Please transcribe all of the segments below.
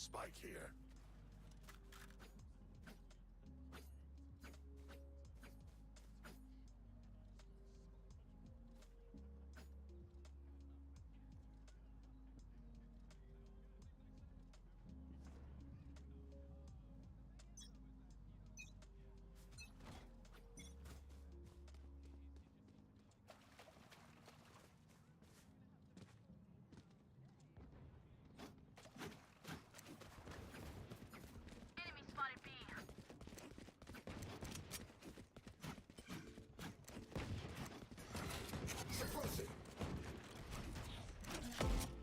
Spike here. Enemy spotted B. Suppressing.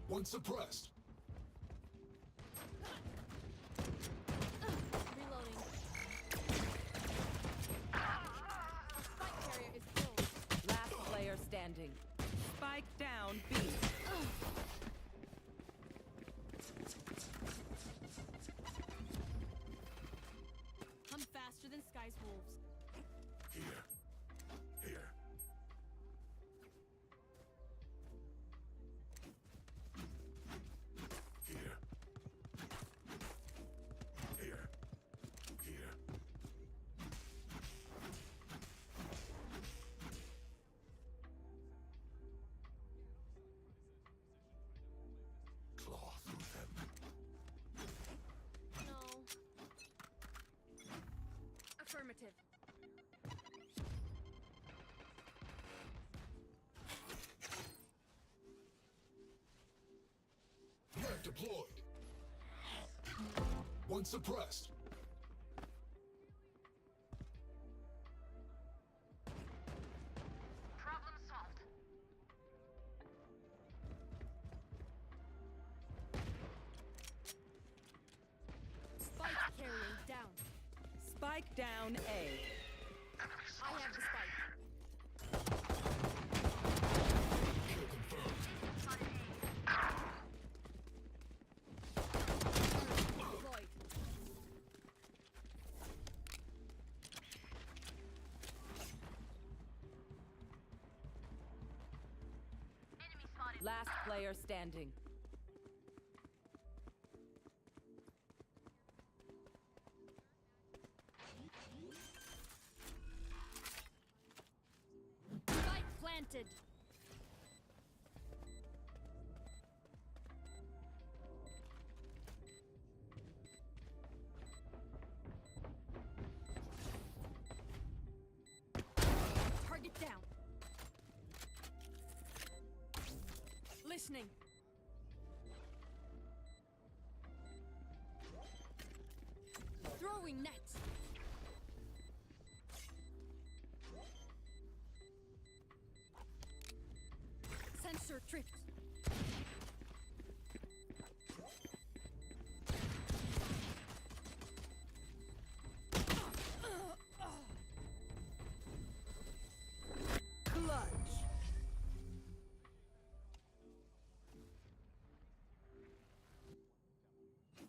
One suppressed. Reloading. Spike carrier is killed. Last player standing. Spike down B. I'm faster than Sky's wolves. Here. Here. Here. Here. Here. Claw through them. No. Affirmative. Red deployed. One suppressed. Problem solved. Spike carrier down. Spike down A. I have the spike. Kill confirmed. Deployed. Enemy spotted. Last player standing. Spike planted. Target down. Listening. Throwing net. Sensor tripped. Clutch.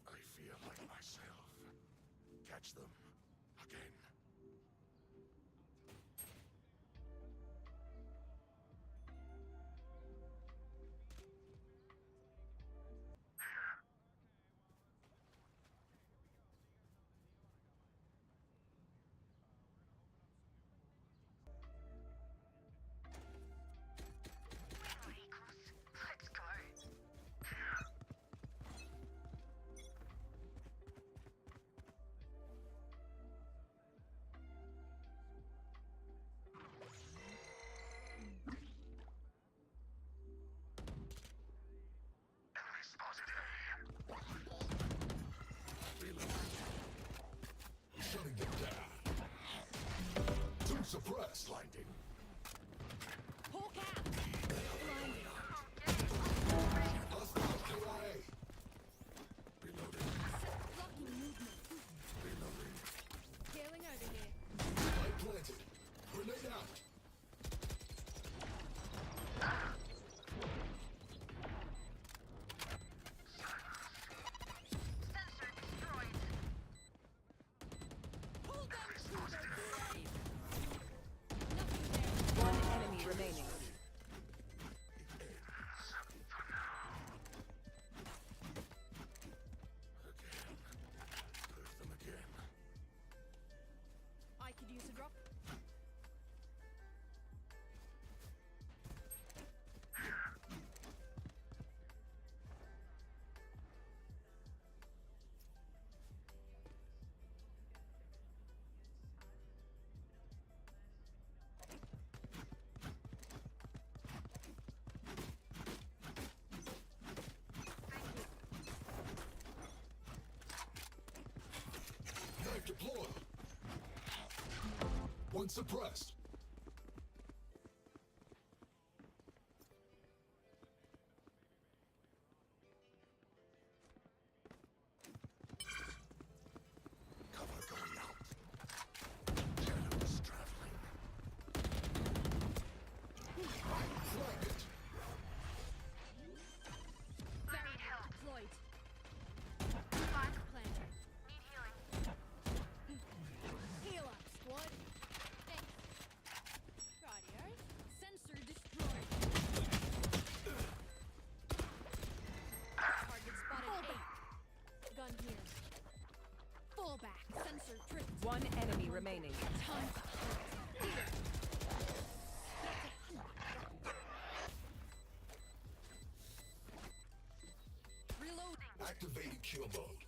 I feel like myself. Catch them. Again. Equals. Let's go. Enemy spotted A. Reloading. Shutting them down. Two suppressed. Blinding. Pull cap. Blinding. Hostile KIA. Reloading. Blocking movement. Reloading. Scaling over here. Light planted. Grenade out. Sensor destroyed. Pull them to the grave. Nothing there. One suppressed. Cover going out. Shadows traveling. Flag it. Need help. Deployed. Spike. Planted. Need healing. Heal up, squad. Thanks. Radio. Sensor destroyed. Target spotted. A. Gun here. Fall back. Sensor tripped. One enemy remaining. Time to hunt. Here. Reloading. Activating kill mode.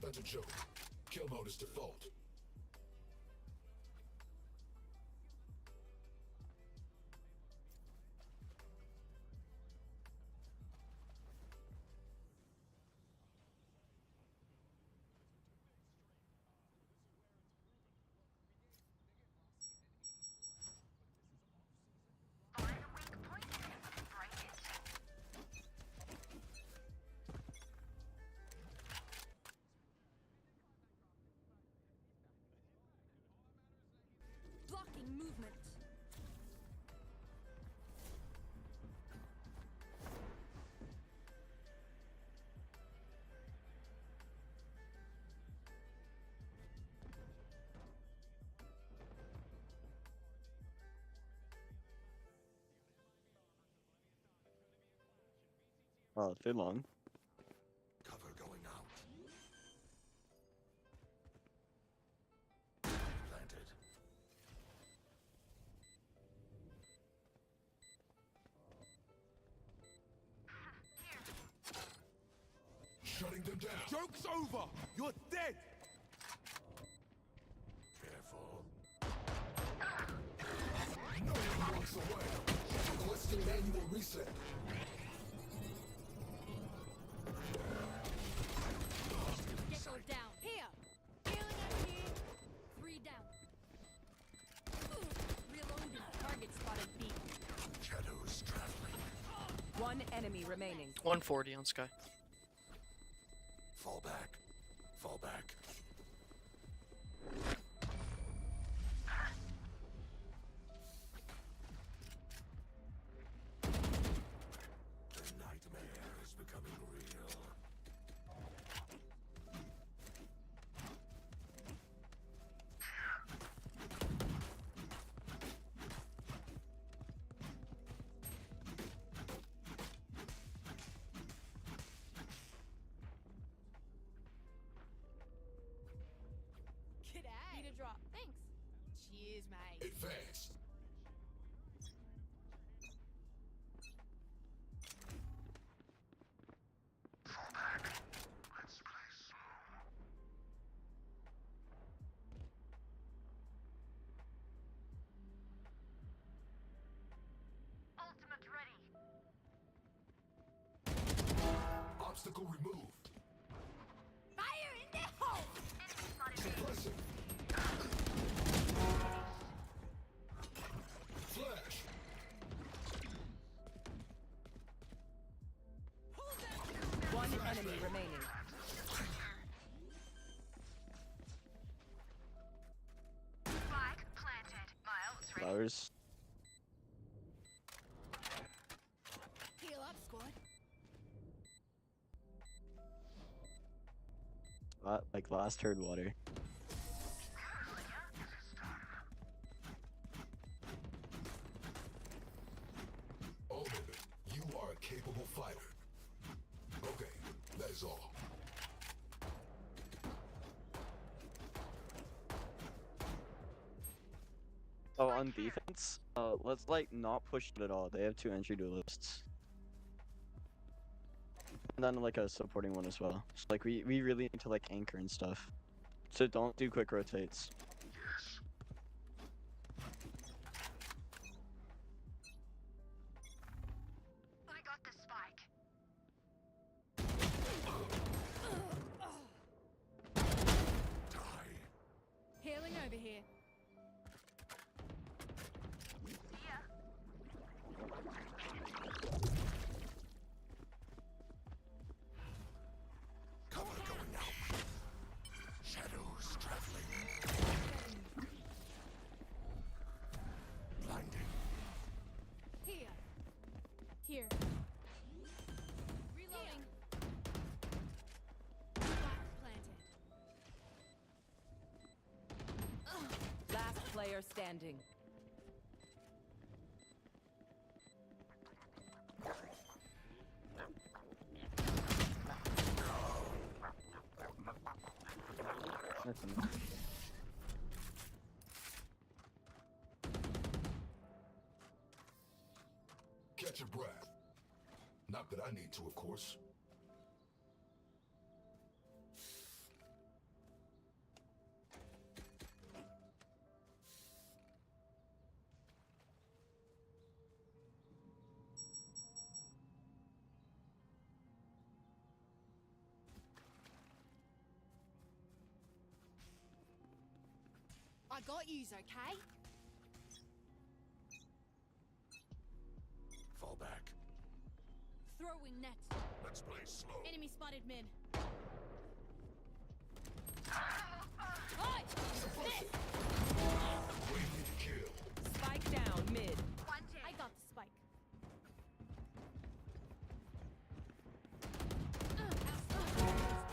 That's a joke. Kill mode is default. Find a weak point. Break it. Blocking movement. Oh, too long. Cover going out. Planted. Shutting them down. Joke's over! You're dead! Careful. No one walks away. Requesting manual reset. Gecko down. Here. Healing up here. 3 down. Reloading. Target spotted. B. Shadows traveling. One enemy remaining. 140 on Sky. Fall back. Fall back. The nightmare is becoming real. G'day. Need a drop. Thanks. Cheers, mate. Advance. Fall back. Let's play slow. Ultimate ready. Obstacle removed. Fire in the hole. Enemy spotted. B. Suppressing. Flash. One enemy remaining. Spike planted. My ult's ready. Flowers. Heal up, squad. Like last heard water. Omen, you are a capable fighter. Okay, that is all. Oh, on defense, let's like not push it at all. They have 2 entry duelists. And then like a supporting one as well. So like we really need to like anchor and stuff. So don't do quick rotates. Yes. I got the spike. Die. Healing over here. player standing. That's enough. Catch your breath. Not that I need to, of course. I got yous, okay? Fall back. Throwing net. Let's play slow. Enemy spotted mid. Oi! Miss! Waiting to kill. Spike down mid. One J. I got the spike.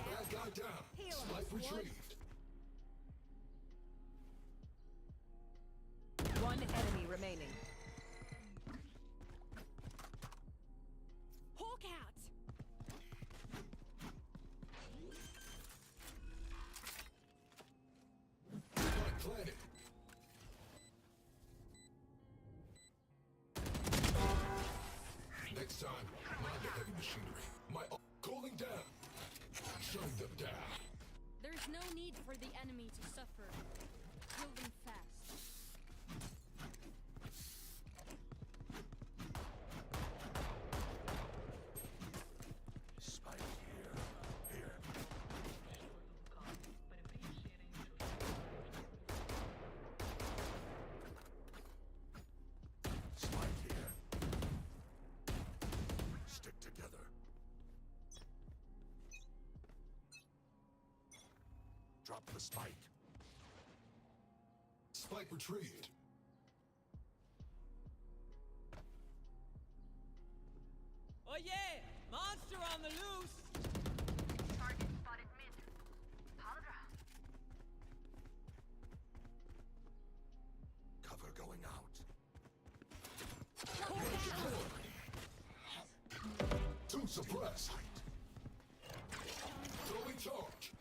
Bad guy down. Spike retrieved. One enemy remaining. Hawk out! Spike planted. Next time, mind the heavy machinery. My cooling down. Shutting them down. There's no need for the enemy to suffer. Kill them fast. Spike here. Here. Spike here. Stick together. Drop the spike. Spike retrieved. Oh yeah! Monster on the loose! Target spotted mid. Hologram. Cover going out. Two suppressed. Throwing charge.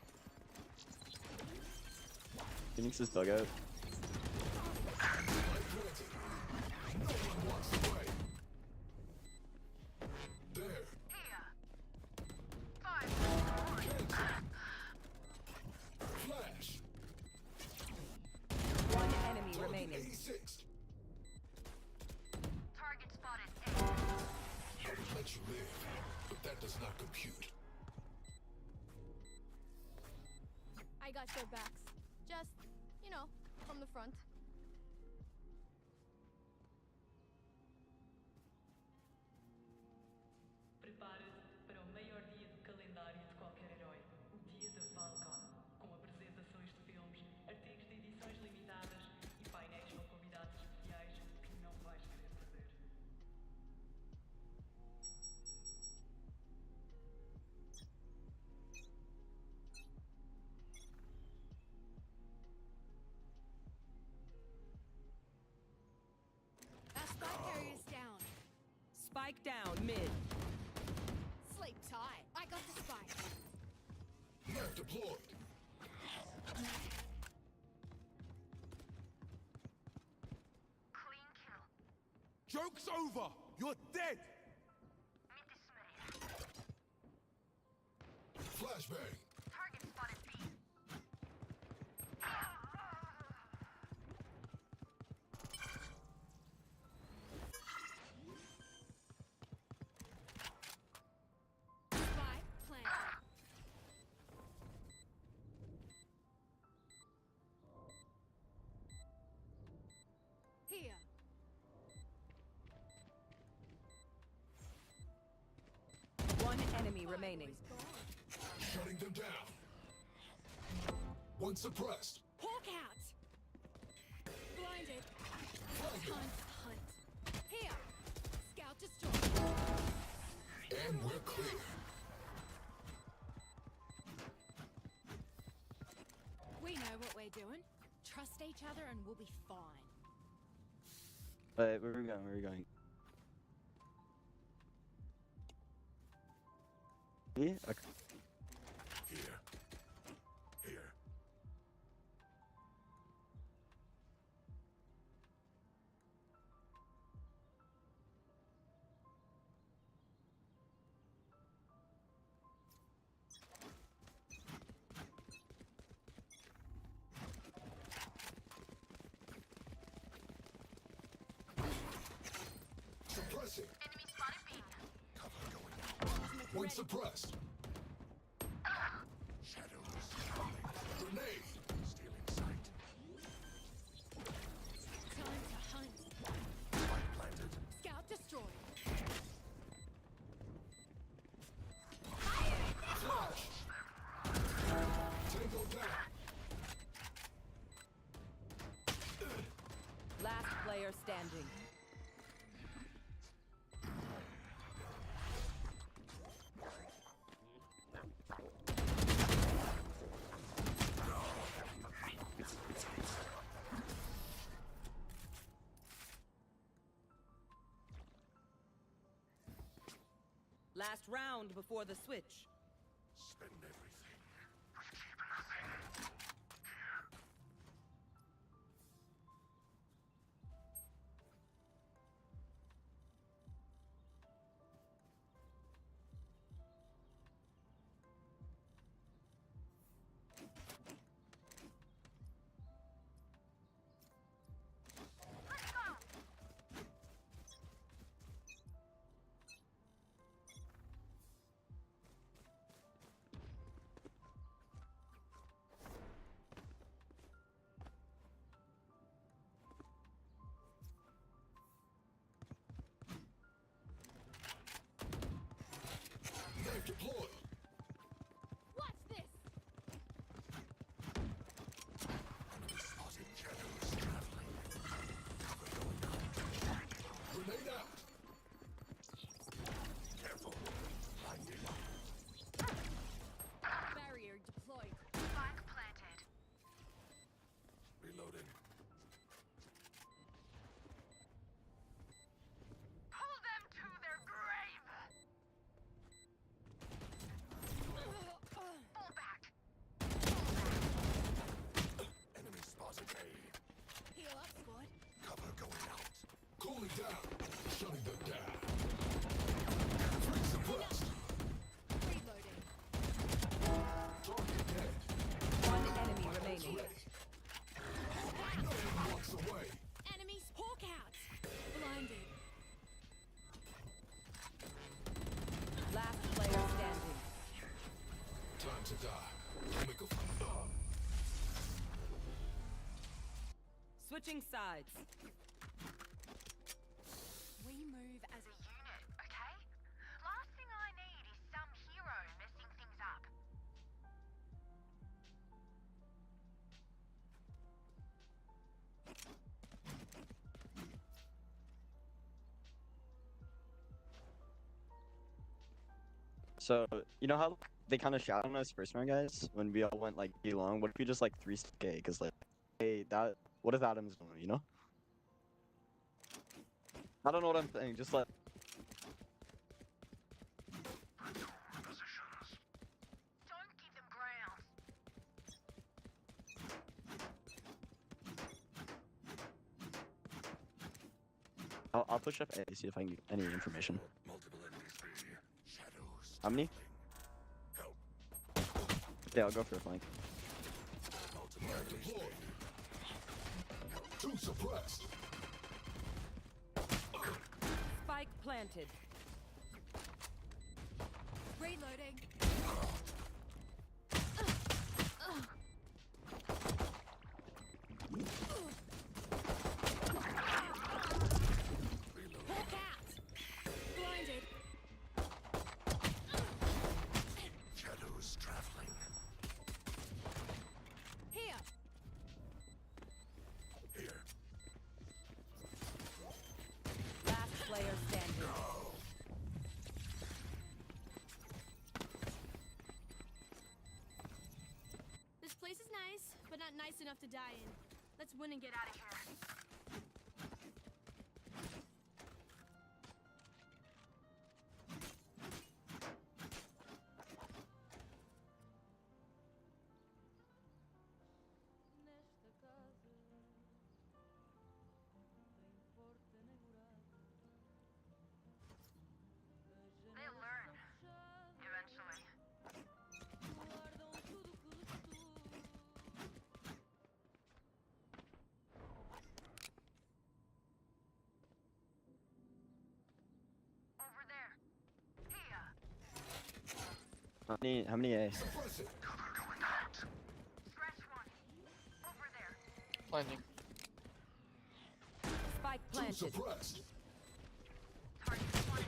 Phoenix is dug out. Spike planted. No one walks away. There. Here. 5. Flash. One enemy Target remaining. 86. Target spotted A. I would let you live, but that does not compute. I got your backs. Just, you know, from the front. Prepare-se para o maior dia do calendário de qualquer herói, o dia da Falcon, com apresentações de filmes, artigos de edições limitadas e painéis com convidados especiais que não vais querer perder. That spike carrier's down. Spike down mid. Sleep tight. I got the spike. Map deployed. Clean kill. Joke's over! You're dead! Mid dismayed. Flashbang. Target spotted B. Spike planted. Here. One enemy remaining. Shutting them down. One suppressed. Hawk out! Blinded. Time to hunt. Here. Scout destroyed. And we're clear. We know what we're doing. Trust each other and we'll be fine. Where are we going? Where are we going? Yeah. Okay. Here. Here. Suppressing. Enemy spotted B. Cover going out. One suppressed. Shadows falling. Grenade. Stealing sight. Time to hunt. Spike planted. Scout destroyed. Flash. Tango down. Last player standing. Last round before the switch. Spend everything. Knife deployed. Watch this. Enemy spotted. Shadows traveling. Cover going out. Grenade out. Careful. Blinded. Barrier deployed. Spike planted. Reloading. Pull them to their grave. Fall back. Enemy spotted A. Heal up, squad. Cover going out. Cooling down. Shutting them down. Three suppressed. Reloading. Target dead. One enemy remaining. No one walks away. Enemies hawk out. Blinded. Last player standing. Time to die. Make a Switching sides. We move as a unit, okay? Last thing I need is some hero messing things up. So you know how they kind of shot on us first round, guys, when we all went like B long. What if we just like 3-stick A? Because like, hey, that what if Adam's doing? You know? I don't know what I'm saying. Just like. Don't give them ground. I'll push up A, see if I can get any information. multiple enemies here. Shadows. How many? Help. Yeah, I'll go for a flank. Multiple enemies deployed. Two suppressed. Spike planted. Reloading. Hawk out. Blinded. Shadows traveling. Here. Here. Last player standing. but not nice enough to die in. Let's win and get out of here. Nesta casa nem porta nem murada. They'll learn. Eventually. Guardam tudo que restou. Over there. Here. How many A? Suppress it. Scratch one. Over there. Landing. Spike Two planted. suppressed. Target one.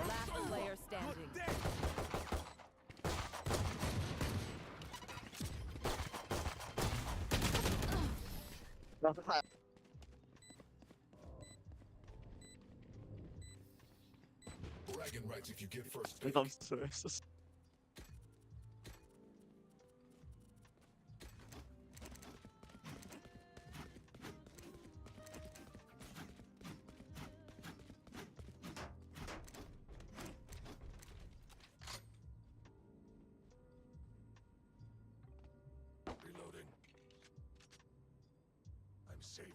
Last player standing. Dead. Bragging rights if you get first pick. I'm sorry. it's just- Reloading. I'm saving.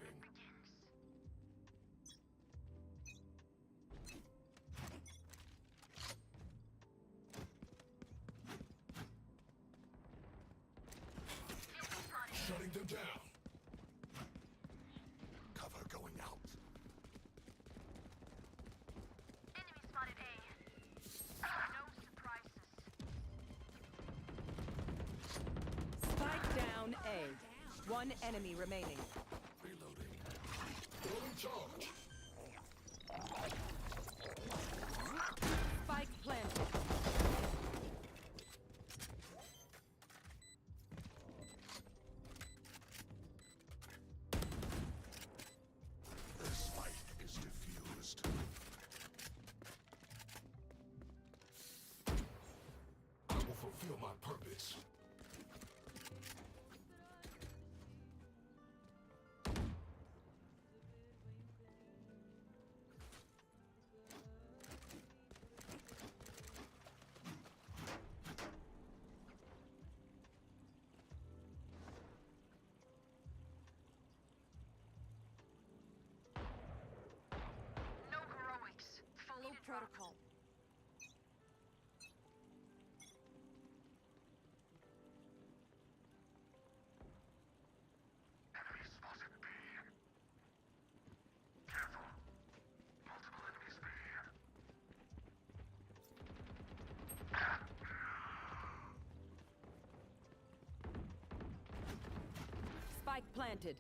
Shutting them down. Cover going out. Enemy spotted A. No surprises. Spike down A. One enemy remaining. Reloading. Throwing charge. Spike planted. This fight is diffused. I will fulfill my purpose. No heroics. Follow protocol. Enemy spotted B. Careful. Multiple enemies B. Spike planted.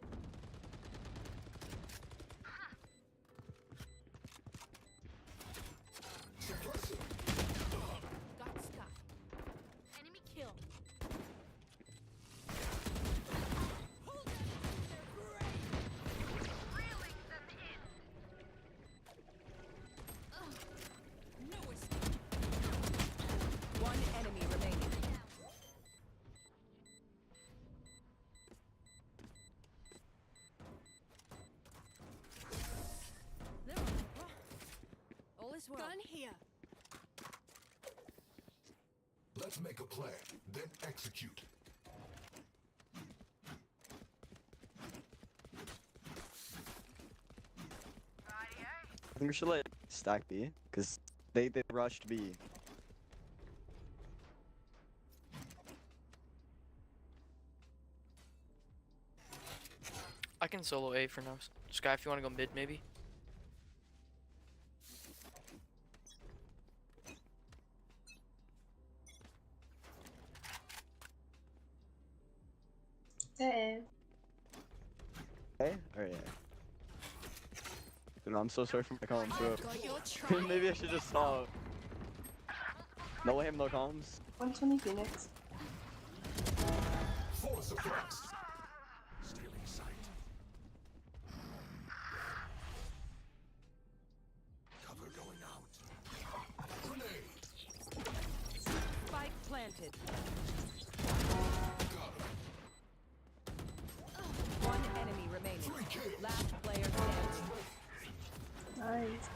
Suppress it. Got Scott. Enemy kill. Hold them! They're great! Reeling them in. No escape. One enemy remaining. They're on the block. All is well. Gun here. Let's make a plan, then execute. Righty-o. I think we should like stack B, cause they rushed B. I can solo A for now. Sky, if you want to go mid, maybe. Hey, or yeah. Dude, I'm so sorry for my comms, bro. Got your trail. Maybe I should just stop. No him, no comms. 120 Phoenix. Four suppressed. Stealing sight. Cover going out. Grenade. Spike planted. player standing. Nice.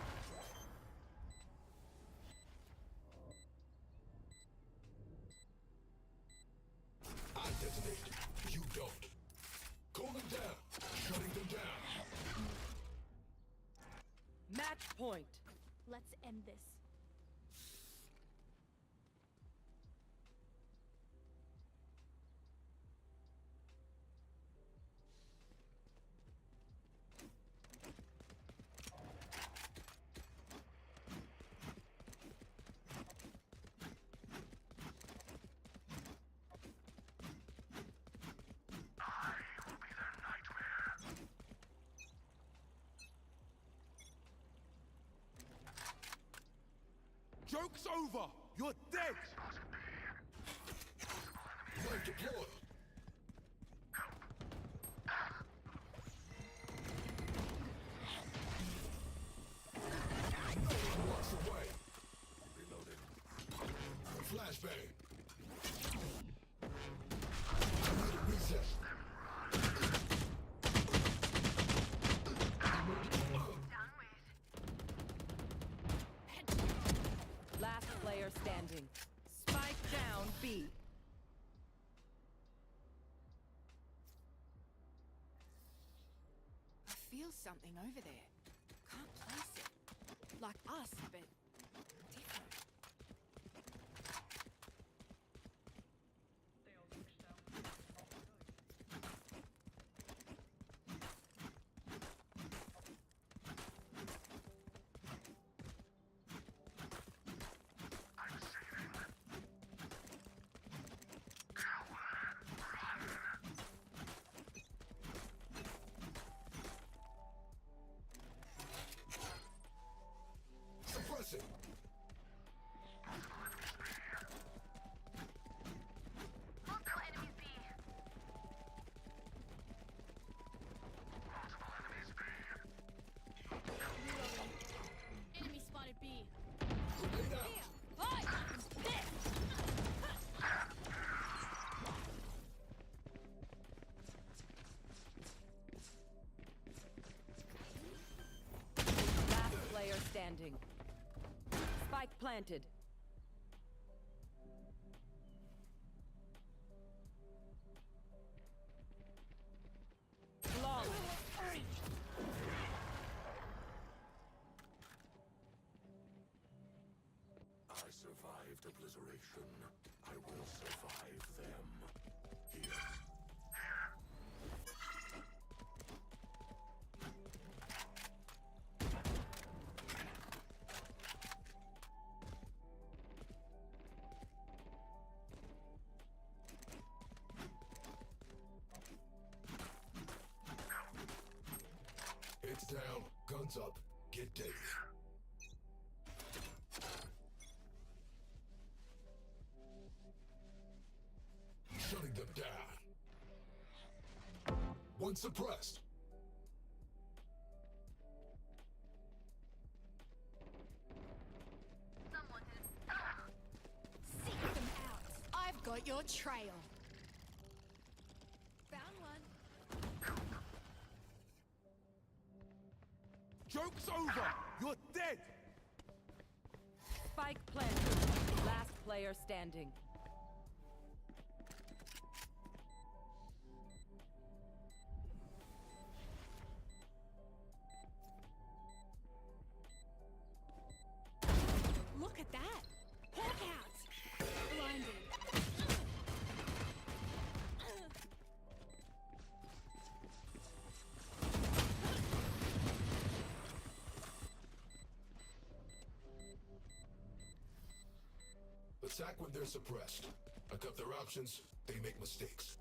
I detonate. You don't. Cooling down. Shutting them down. Match point. Let's end this. Joke's over! You're dead! Light deployed. No one walks away. Reloading. Flashbang. I need a reset. Last player standing. Spike down B. I feel something over there. Can't place it. Like us, but different. Tem alguma questão? Suppressing. Multiple enemies B. Enemy spotted B. Grenade out. Hi! This! Last player standing. Spike planted. Flawless. I survived obliteration. I will survive them. Here. Heads down, guns up, get dead. Shutting them down. One suppressed. Someone did. Seek them out. I've got your trail. Found one. Joke's over! You're dead! Spike planted. Last player standing. Look at that. Hawk out. Blinded. Attack when they're suppressed. I cut their options, they make mistakes.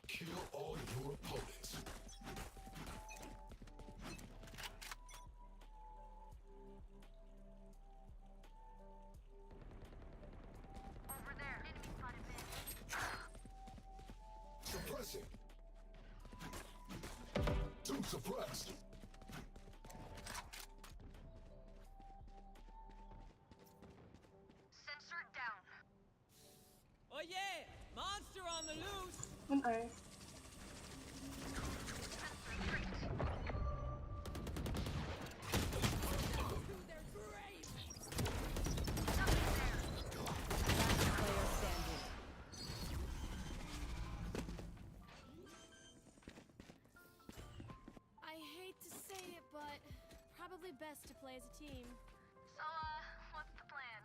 Kill all your opponents. One A. Player standing. I hate to say it, but probably best to play as a team. So, what's the plan?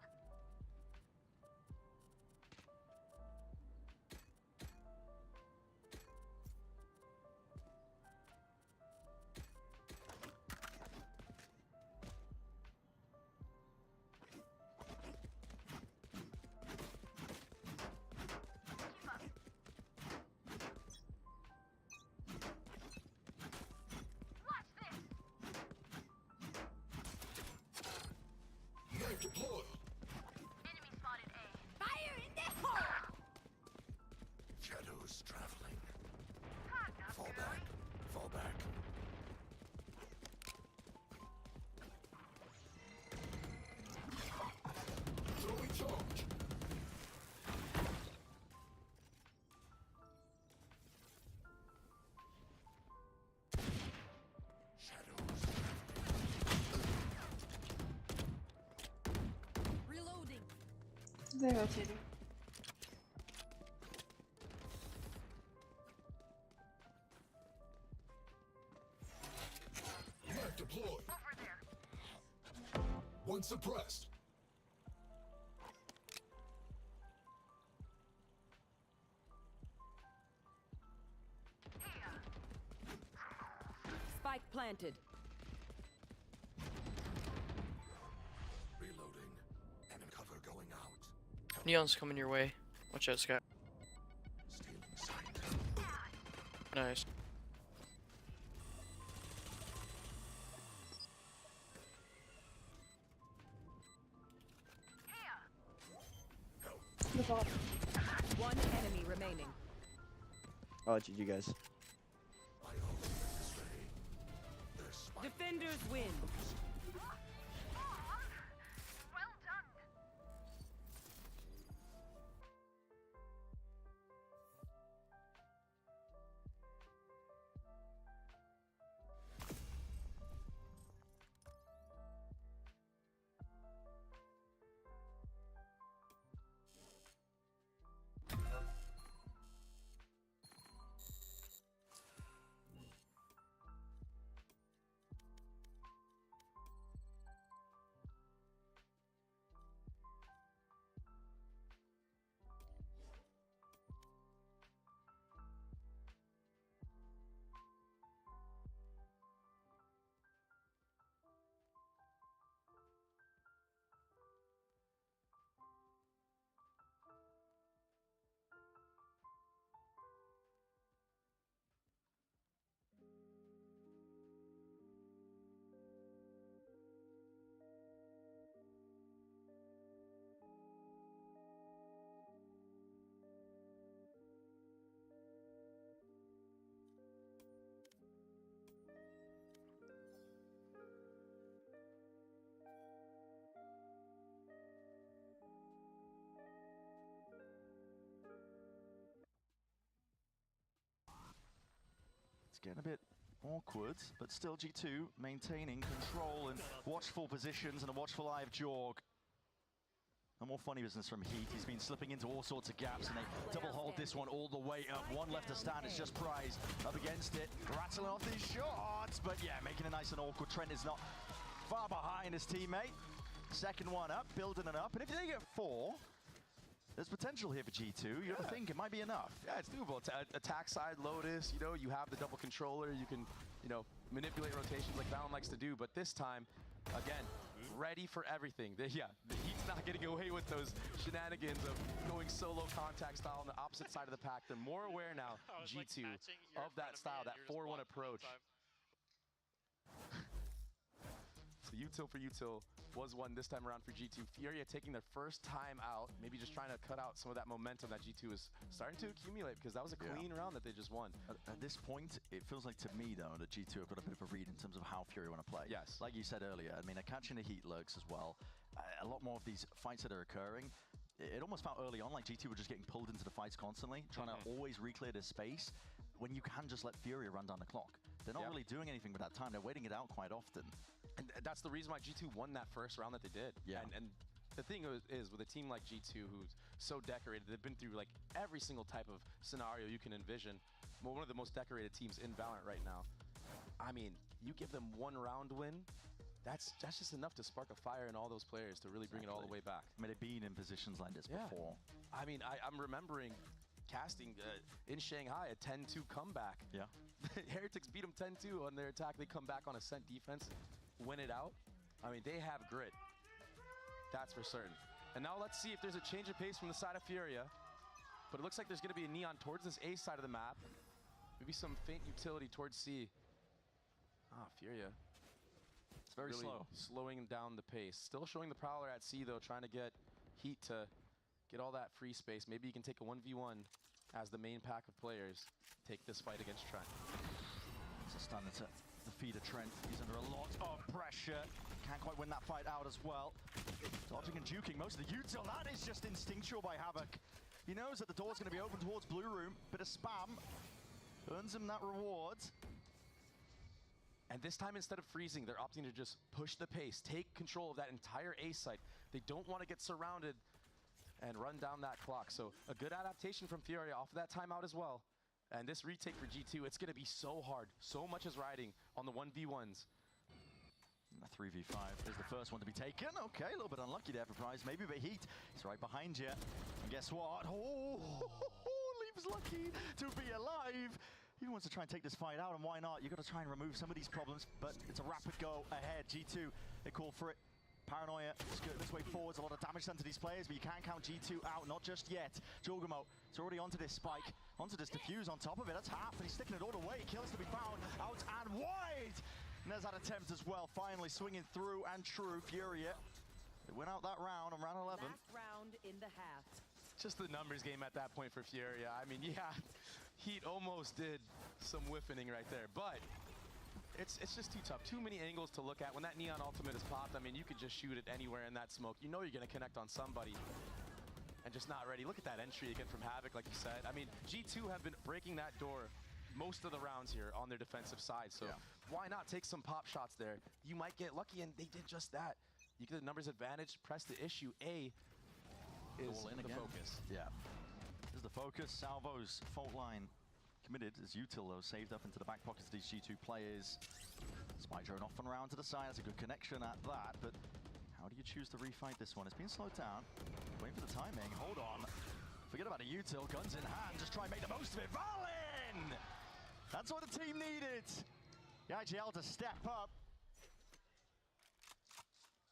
Watch this! Knife deployed. Enemy spotted A. Fire in the hole! Shadows traveling. Not Fall good. back. Fall back. Throwing charge. Shadows Reloading. They rotating. Knife deployed. Over there. One suppressed. Spike planted. Reloading. Enemy cover going out. Neon's coming your way. Watch out, Scott. Stealing sight. Nice. The bot. One enemy remaining. Oh, GG guys. My ultimate is ready. Their spike. Defenders win. Well done. It's getting a bit awkward, but still G2 maintaining control and watchful positions and a watchful eye of Jorg. No more funny business from Heat. He's been slipping into all sorts of gaps, and they double hold this one all the way up. One left to stand. It's just Prize up against it, rattling off these shots. But yeah, making it nice and awkward. Trent is not far behind his teammate. Second one up, building it up. And if they get 4, there's potential here for G2. You ever think it might be enough? Yeah, it's doable. It's attack side Lotus, you know, you have the double controller, you can, you know, manipulate rotations like Valen likes to do, but this time, again, ready for everything. The Heat's not getting away with those shenanigans of going solo contact style on the opposite side of the pack. They're more aware now, G2, of that style, that 4-1 approach. So util for util was one this time around for G2. Furia taking their first time out, maybe just trying to cut out some of that momentum that G2 is starting to accumulate, because that was a clean round that they just won. At this point, it feels like to me, though, that G2 have got a bit of a read in terms of how Fury want to play. Yes. Like you said earlier, I mean, they're catching the Heat lurks as well. A lot more of these fights that are occurring, it almost felt early on like G2 were just getting pulled into the fights constantly, trying to always reclear this space when you can just let Furia run down the clock. They're not really doing anything with that time. They're waiting it out quite often. And that's the reason why G2 won that first round that they did. Yeah. And the thing is, with a team like G2 who's so decorated, they've been through like every single type of scenario you can envision. One of the most decorated teams in Valorant right now. I mean, you give them one round win, that's just enough to spark a fire in all those players to really bring it all the way back. I mean, they've been in positions like this before. I mean, I'm remembering casting in Shanghai a 10-2 comeback. Yeah. Heretics beat them 10-2 on their attack. They come back on Ascent defense, win it out. I mean, they have grit. That's for certain. And now let's see if there's a change of pace from the side of Furia. But it looks like there's going to be a Neon towards this A side of the map. Maybe some faint utility towards C. Furia. It's very really slow. Slowing down the pace. Still showing the Prowler at C, though, trying to get Heat to get all that free space. Maybe you can take a 1v1 as the main pack of players. Take this fight against Trent. It's a stunner to defeat a Trent. He's under a lot of pressure. Can't quite win that fight out as well. Dodging and juking most of the util. That is just instinctual by Havoc. He knows that the door's going to be open towards Blue Room. Bit of spam. Earns him that reward. And this time, instead of freezing, they're opting to just push the pace, take control of that entire A site. They don't want to get surrounded and run down that clock. So a good adaptation from Furia off of that timeout as well. And this retake for G2, it's going to be so hard. So much is riding on the 1v1s. A 3v5 is the first one to be taken. Okay, a little bit unlucky there for Prize, maybe, but Heat is right behind you. And guess what? Oh, Leaves lucky to be alive. He wants to try and take this fight out, and why not? You've got to try and remove some of these problems, but it's a rapid go ahead. G2, they call for it. Paranoia skirting this way forwards, a lot of damage done to these players, but you can't count G2 out, not just yet. Jogamo is already onto this spike, onto this defuse on top of it. That's half, and he's sticking it all the way. Kills to be found, out and wide. And there's that attempt as well, finally swinging through and true. Furia, they went out that round on round 11. Last round in the half. Just the numbers game at that point for Furia. I mean, yeah, Heat almost did some whiffing right there, but it's just too tough. Too many angles to look at. When that Neon ultimate is popped, I mean, you could just shoot it anywhere in that smoke. You know you're going to connect on somebody and just not ready. Look at that entry again from Havoc, like you said. I mean, G2 have been breaking that door most of the rounds here on their defensive side, so why not take some pop shots there? You might get lucky, and they did just that. You get the numbers advantage, press the issue. A is the focus. Yeah. This is the focus. Salvo's fault line committed as util, though, saved up into the back pockets of these G2 players. Spike drone off and around to the side. That's a good connection at that, but how do you choose to refight this one? It's been slowed down. Waiting for the timing. Hold on. Forget about a util. Guns in hand. Just try and make the most of it. Valin! That's what the team needed. The IGL to step up.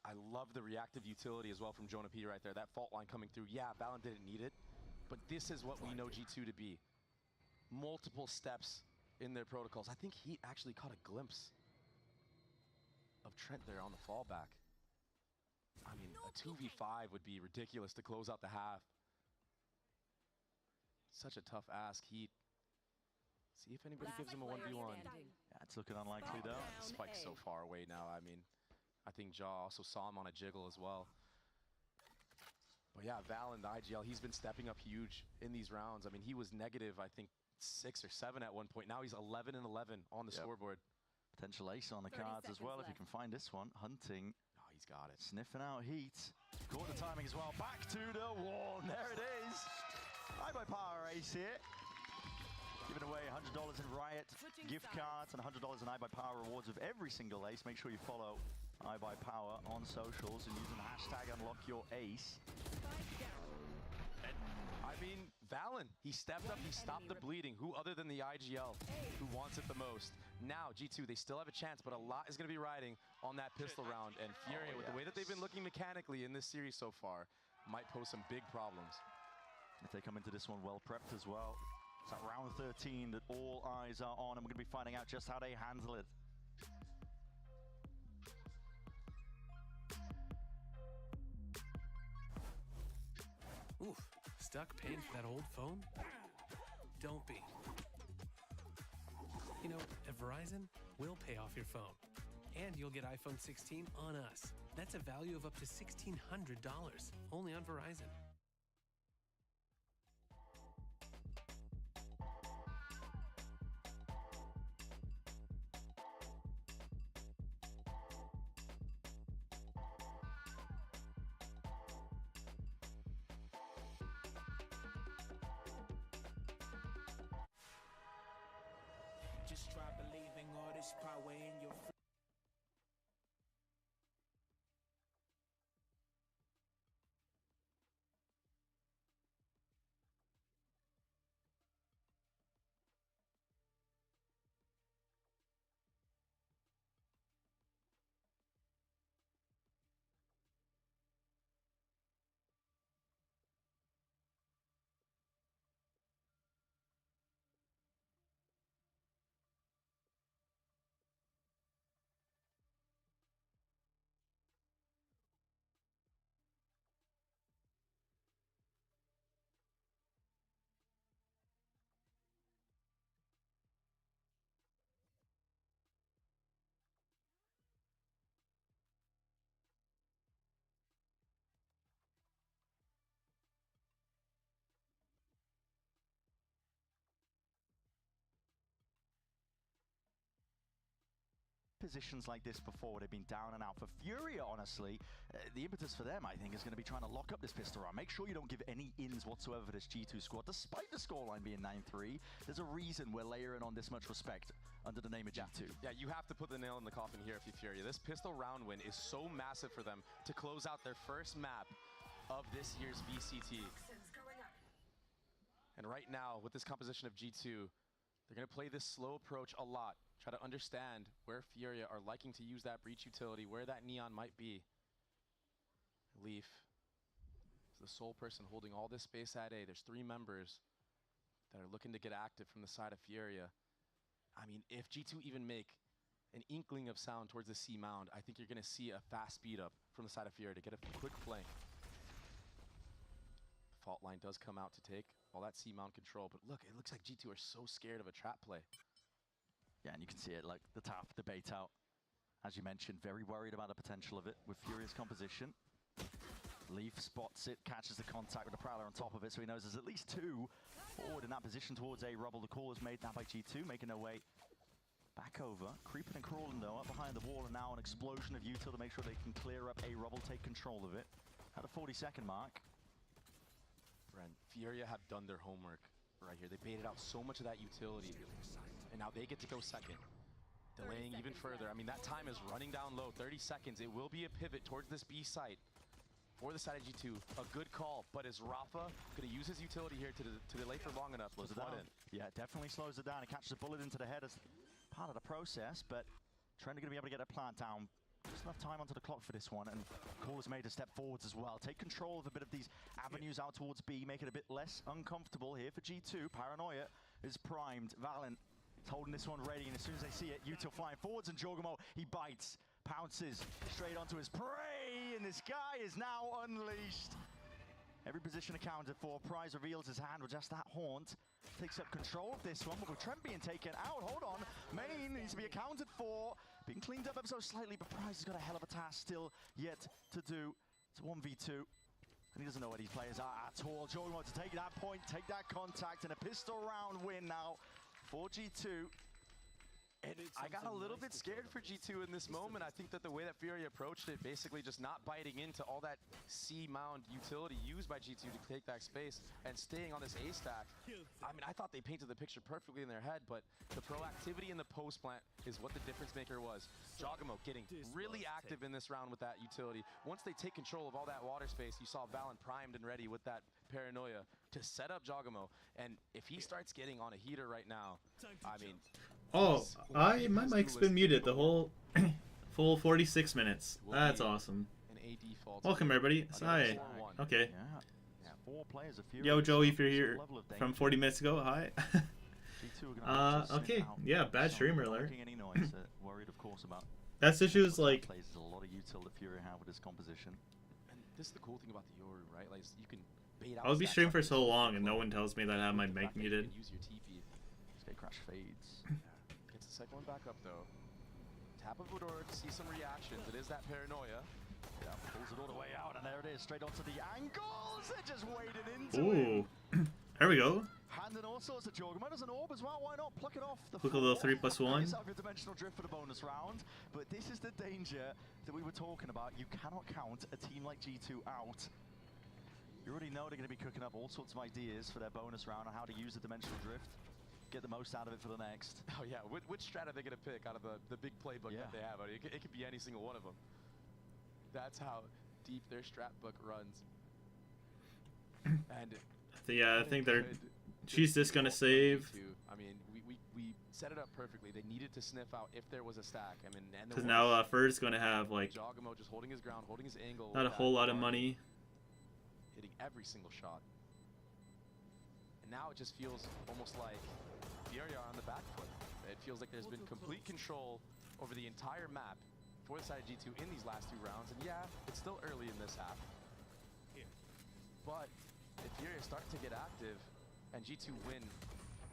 I love the reactive utility as well from Jonah P right there. That fault line coming through. Yeah, Valin didn't need it, but this is what we know G2 to be. Multiple steps in their protocols. I think he actually caught a glimpse of Trent there on the fallback. I mean, a 2v5 would be ridiculous to close out the half. Such a tough ask. Heat. See if anybody gives him a 1v1. Yeah, it's looking unlikely though. Spike's so far away now. I mean, I think Jaw also saw him on a jiggle as well. But yeah, Valin, the IGL, he's been stepping up huge in these rounds. I mean, he was negative, I think, 6 or 7 at one point. Now he's 11 and 11 on the scoreboard. Potential ace on the cards as well if you can find this one. Hunting. Oh, he's got it. Sniffing out Heat. Caught the timing as well. Back to the wall. There it is. iBuyPower ace here. Giving away $100 in Riot gift cards and $100 in iBuyPower rewards with every single ace. Make sure you follow iBuyPower on socials and using the hashtag UnlockYourAce. I mean, Valin, he stepped up, he stopped the bleeding. Who other than the IGL who wants it the most? Now, G2, they still have a chance, but a lot is going to be riding on that pistol round. And Furia, with the way that they've been looking mechanically in this series so far, might pose some big problems. If they come into this one well prepped as well. It's that round 13 that all eyes are on, and we're going to be finding out just how they handle it. Oof, stuck paying for that old phone? Don't be. You know, at Verizon, we'll pay off your phone. And you'll get iPhone 16 on us. That's a value of up to $1,600, only on Verizon. horsepower in your positions like this before, they've been down and out. For Furia, honestly, the impetus for them, I think, is going to be trying to lock up this pistol round. Make sure you don't give any ins whatsoever for this G2 squad. Despite the scoreline being 9-3, there's a reason we're layering on this much respect under the name of G2. Yeah, you have to put the nail in the coffin here if you Furia. This pistol round win is so massive for them to close out their first map of this year's VCT. And right now, with this composition of G2, they're going to play this slow approach a lot. Try to understand where Furia are liking to use that breach utility, where that neon might be. Leaf is the sole person holding all this space at A. There's 3 members that are looking to get active from the side of Furia. I mean, if G2 even make an inkling of sound towards the C mound, I think you're going to see a fast speed up from the side of Furia to get a quick flank. The fault line does come out to take all that C mount control, but look, it looks like G2 are so scared of a trap play. Yeah, and you can see it, like the top debate out. As you mentioned, very worried about the potential of it with Furia's composition. Leaf spots it, catches the contact with the Prowler on top of it, so he knows there's at least 2 forward in that position towards A rubble. The call is made now by G2, making their way back over. Creeping and crawling though, up behind the wall, and now an explosion of util to make sure they can clear up A rubble, take control of it. At the 40-second mark. Brent, Furia have done their homework right here. They baited out so much of that utility, and now they get to go second. Delaying even further. I mean, that time is running down low. 30 seconds. It will be a pivot towards this B site for the side of G2. A good call, but is Rafa going to use his utility here to delay for long enough? Slows it down. Yeah, definitely slows it down. It catches a bullet into the head as part of the process, but Trent are going to be able to get a plant down. Just enough time onto the clock for this one, and call is made to step forwards as well. Take control of a bit of these avenues out towards B, make it a bit less uncomfortable here for G2. Paranoia is primed. Valen is holding this one ready, and as soon as they see it, util flying forwards, and Jorgamo, he bites, pounces straight onto his prey, and this guy is now unleashed. Every position accounted for. Prize reveals his hand with just that haunt. Takes up control of this one, but with Trent being taken out, hold on. Main needs to be accounted for. Being cleaned up ever so slightly, but Prize has got a hell of a task still yet to do. It's 1v2, and he doesn't know where these players are at all. Jordan wants to take that point, take that contact, and a pistol round win now for G2. I got a little bit scared for G2 in this moment. I think that the way that Furia approached it, basically just not biting into all that C mound utility used by G2 to take that space and staying on this A stack. I mean, I thought they painted the picture perfectly in their head, but the proactivity in the post plant is what the difference maker was. Jogamo getting really active in this round with that utility. Once they take control of all that water space, you saw Valen primed and ready with that Paranoia to set up Jogamo. And if he starts getting on a heater right now, I mean... Oh, my mic's been muted the whole full 46 minutes. That's awesome. Welcome everybody. Hi. Okay. Yo Joey, if you're here from 40 minutes ago, hi. Okay. Yeah, bad streamer alert. That's issues like. This is the cool thing about the Yoru, right? Like you can bait out. I'll be streaming for so long and no one tells me that I have my mic muted. Use your TP. Crash fades. Gets the second one back up though. Tap of Fedora to see some reactions. It is that Paranoia. Yeah, pulls it all the way out, and there it is, straight onto the angles. They're just wading into it. There we go. Handing all sorts of Jorgamo. There's an orb as well. Why not pluck it off? Look a little 3+1. Yourself your dimensional drift for the bonus round. But this is the danger that we were talking about. You cannot count a team like G2 out. You already know they're going to be cooking up all sorts of ideas for their bonus round on how to use the dimensional drift. get the most out of it for the next. Oh yeah, which strat are they gonna pick out of the big playbook that they have? I mean, it could be any single one of them. That's how deep their strat book runs. And yeah, I think they're. She's just gonna save. I mean, we set it up perfectly. They needed to sniff out if there was a stack. I mean, and because now Fur's gonna have like Jogamo just holding his ground, holding his angle. Not a whole lot of money. Hitting every single shot. And now it just feels almost like Furia on the back foot. It feels like there's been complete control over the entire map for the side of G2 in these last 2 rounds. And yeah, it's still early in this half. But if Furia starting to get active and G2 win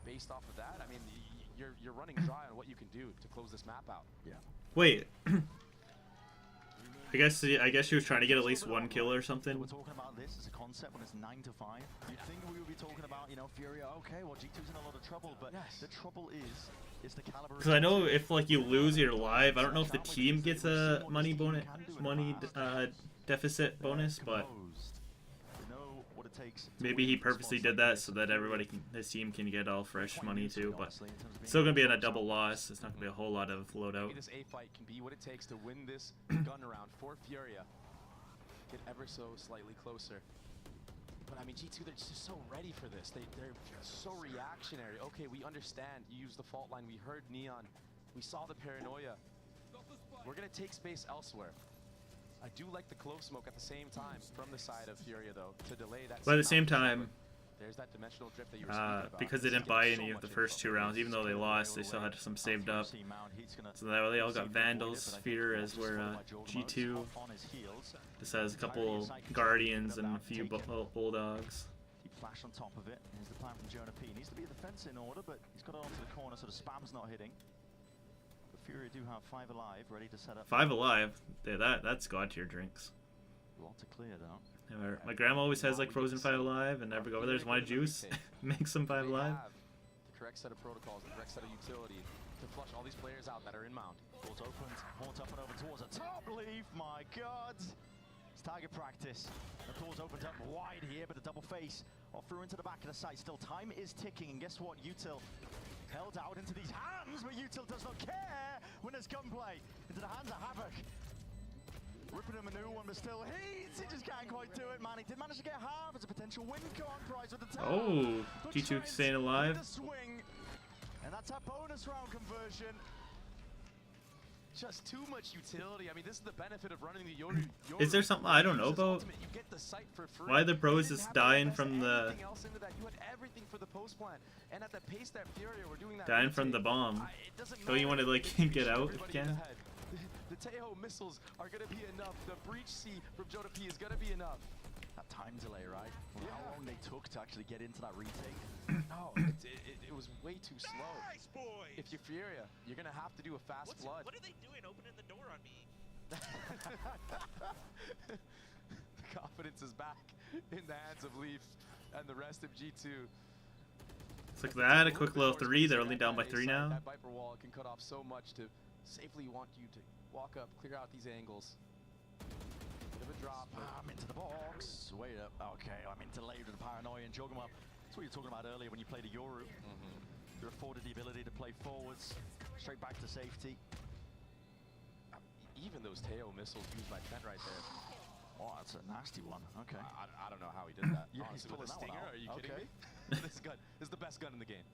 based off of that, I mean, you're running dry on what you can do to close this map out. Yeah. Wait. I guess she was trying to get at least 1 kill or something. We're talking about this as a concept when it's 9 to 5. You'd think we would be talking about, you know, Furia. Okay, well G2's in a lot of trouble, but the trouble is the caliber. Because I know if like you lose your live, I don't know if the team gets a money deficit bonus, but maybe he purposely did that so that his team can get all fresh money too. But it's still gonna be in a double loss. It's not gonna be a whole lot of loadout. Maybe this A fight can be what it takes to win this gun round for Furia. Get ever so slightly closer. But I mean, G2, they're just so ready for this. They're so reactionary. Okay, we understand. You use the fault line. We heard Neon. We saw the paranoia. We're gonna take space elsewhere. I do like the close smoke at the same time from the side of Furia, though, to delay that. But at the same time, there's that dimensional drift that you were speaking about. because they didn't buy any of the first 2 rounds, even though they lost, they still had some saved up. So that they all got Vandals. Sphere as where G2 just has a couple Guardians and a few Bulldogs. He flashed on top of it. Here's the plan from Jonah P. He needs to be the defense in order, but he's got it onto the corner, so the spam's not hitting. Furia do have 5 alive, ready to set up. 5 alive? Yeah, that's god tier drinks. A lot to clear though. Yeah, my grandma always has like frozen 5 alive, and never go over there. Just want a juice, make some 5 alive. The correct set of protocols, the correct set of utility to flush all these players out that are in mount. Doors opened, Horns up and over towards a top leaf. My God, it's target practice. The doors opened up wide here, but a double face off through into the back of the site. Still, time is ticking, and guess what? Util held out into these hands, but Util does not care when there's gunplay. Into the hands of Havoc. Ripping him a new one, but still he just can't quite do it, man. He did manage to get half as a potential win con prize with the tower. Oh, G2 staying alive. Swing, and that's our bonus round conversion. Just too much utility. I mean, this is the benefit of running the Yoru. Is there something I don't know about? Why the pros is dying from the... Dying from the bomb. Don't you want to like get out if you can? The Tejo missiles are going to be enough. The breach C from Jonah P is going to be enough. That time delay, right? Well, how long they took to actually get into that retake? Oh, it was way too slow. Nice, boy. If you're Furia, you're going to have to do a fast flood. What are they doing opening the door on me? The confidence is back in the hands of Leaf and the rest of G2. It's like that, a quick little 3. They're only down by 3 now. That Viper wall can cut off so much to safely want you to walk up, clear out these angles. Bit of a drop. I'm into the box. Wait up. Okay, I'm into late with the paranoia and Jogamo. That's what you were talking about earlier when you played a Yoru. You're afforded the ability to play forwards, straight back to safety. Even those Tejo missiles used by Trent right there. Oh, that's a nasty one. Okay. I don't know how he did that. Yeah, honestly, with a Stinger? Are you kidding me? This gun is the best gun in the game.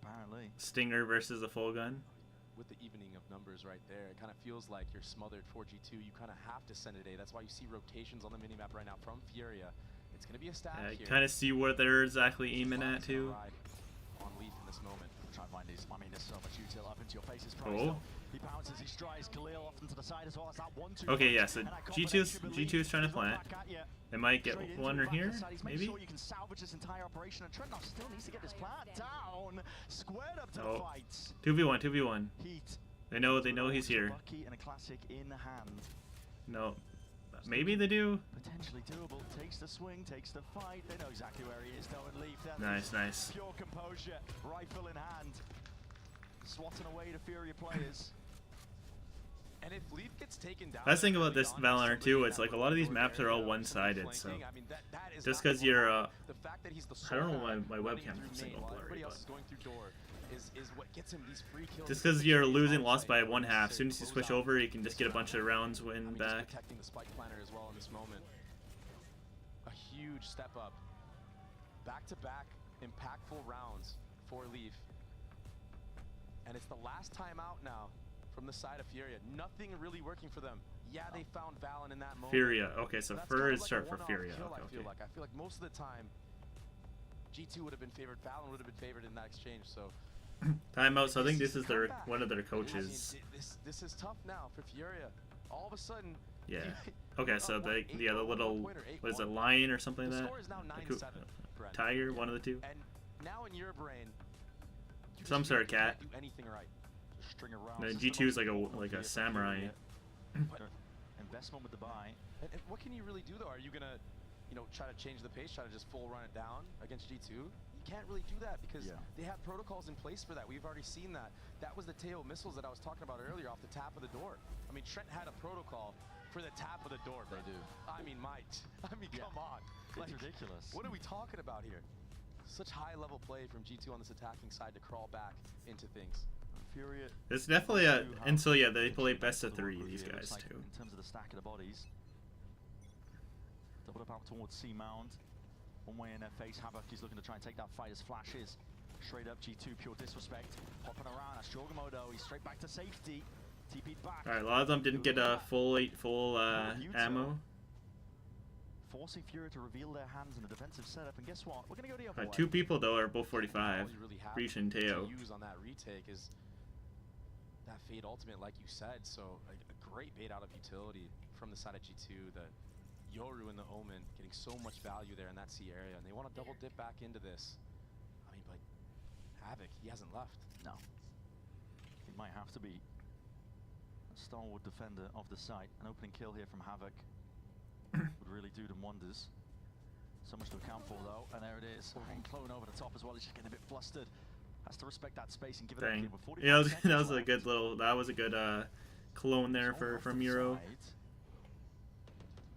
Apparently. Stinger versus a full gun. With the evening of numbers right there, it kind of feels like you're smothered for G2. You kind of have to send it A. That's why you see rotations on the minimap right now from Furia. It's going to be a stab Yeah, you here. kind of see what they're exactly aiming at too. On Leaf in this moment. Try and find these. I mean, there's so much util up into your faces. Oh. He bounces, he strides Khalil off into the side as well. As that 1-2. Okay, yeah, so G2's trying to plant. They might get one right here, maybe. Sure you can salvage this entire operation, and Trent still needs to get this plant down. Squared up to the fight. 2v1. Heat. They know he's here. Lucky and a classic in hand. No. Maybe they do. Potentially doable. Takes the swing, takes the fight. They know exactly where he is, though, and Leaf. Nice. Pure composure, rifle in hand. Swatting away the Furia players. And if Leaf gets taken down, That's the thing about this Valorant too. It's like a lot of these maps are all one-sided. So just because you're, I don't know why my webcam keeps saying all blurry, but just because you're losing, lost by 1/2. As soon as you switch over, you can just get a bunch of rounds win back. Protecting the spike planner as well in this moment. A huge step up. Back-to-back impactful rounds for Leaf. And it's the last time out now from the side of Furia. Nothing really working for them. Yeah, they found Valen in that moment. Furia. Okay, so Fur is start for Furia. Kill, okay, I feel like most of the time, G2 would have been favored. Valen would have been favored in that exchange. So timeout. So I think this is their one of their coaches. This is tough now for Furia. All of a sudden. Yeah. Okay, so the little, what is it, lion or something like that? Score is now 9-7. Tiger, one of the two. And now in your brain, some sort of cat. do anything right. String around. The G2 is like a samurai. Investment with the buy. And what can you really do though? Are you gonna, try to change the pace, try to just full run it down against G2? You can't really do that because they have protocols in place for that. We've already seen that. That was the Teo missiles that I was talking about earlier off the tap of the door. I mean, Trent had a protocol for the tap of the door. They do. I mean, come on. It's ridiculous. What are we talking about here? Such high-level play from G2 on this attacking side to crawl back into things. Furia. It's definitely a, and so yeah, they play best of 3, these guys too. In terms of the stack of the bodies. Doubled up out towards C Mound. One way in their face, Havoc is looking to try and take that fight as flashes. Straight up G2, pure disrespect. Hopping around, that's Jorgamodo, he's straight back to safety. TP'd back. Alright, a lot of them didn't get a full ammo. Forcing Furia to reveal their hands in the defensive setup, and guess what? We're gonna go the other way. 2 people though are both 45. Breach and Teo. Use on that retake is that Fade ultimate, like you said. So a great bait out of utility from the side of G2. The Yoru and the Omen getting so much value there in that C area, and they want to double dip back into this. I mean, but Havoc, he hasn't left. No. He might have to be a stalwart defender of the site. An opening kill here from Havoc would really do them wonders. So much to account for though, and there it is. And Clone over the top as well. He's just getting a bit flustered. Has to respect that space and give it up. Yeah, that was a good little. That was a good clone there from Euro.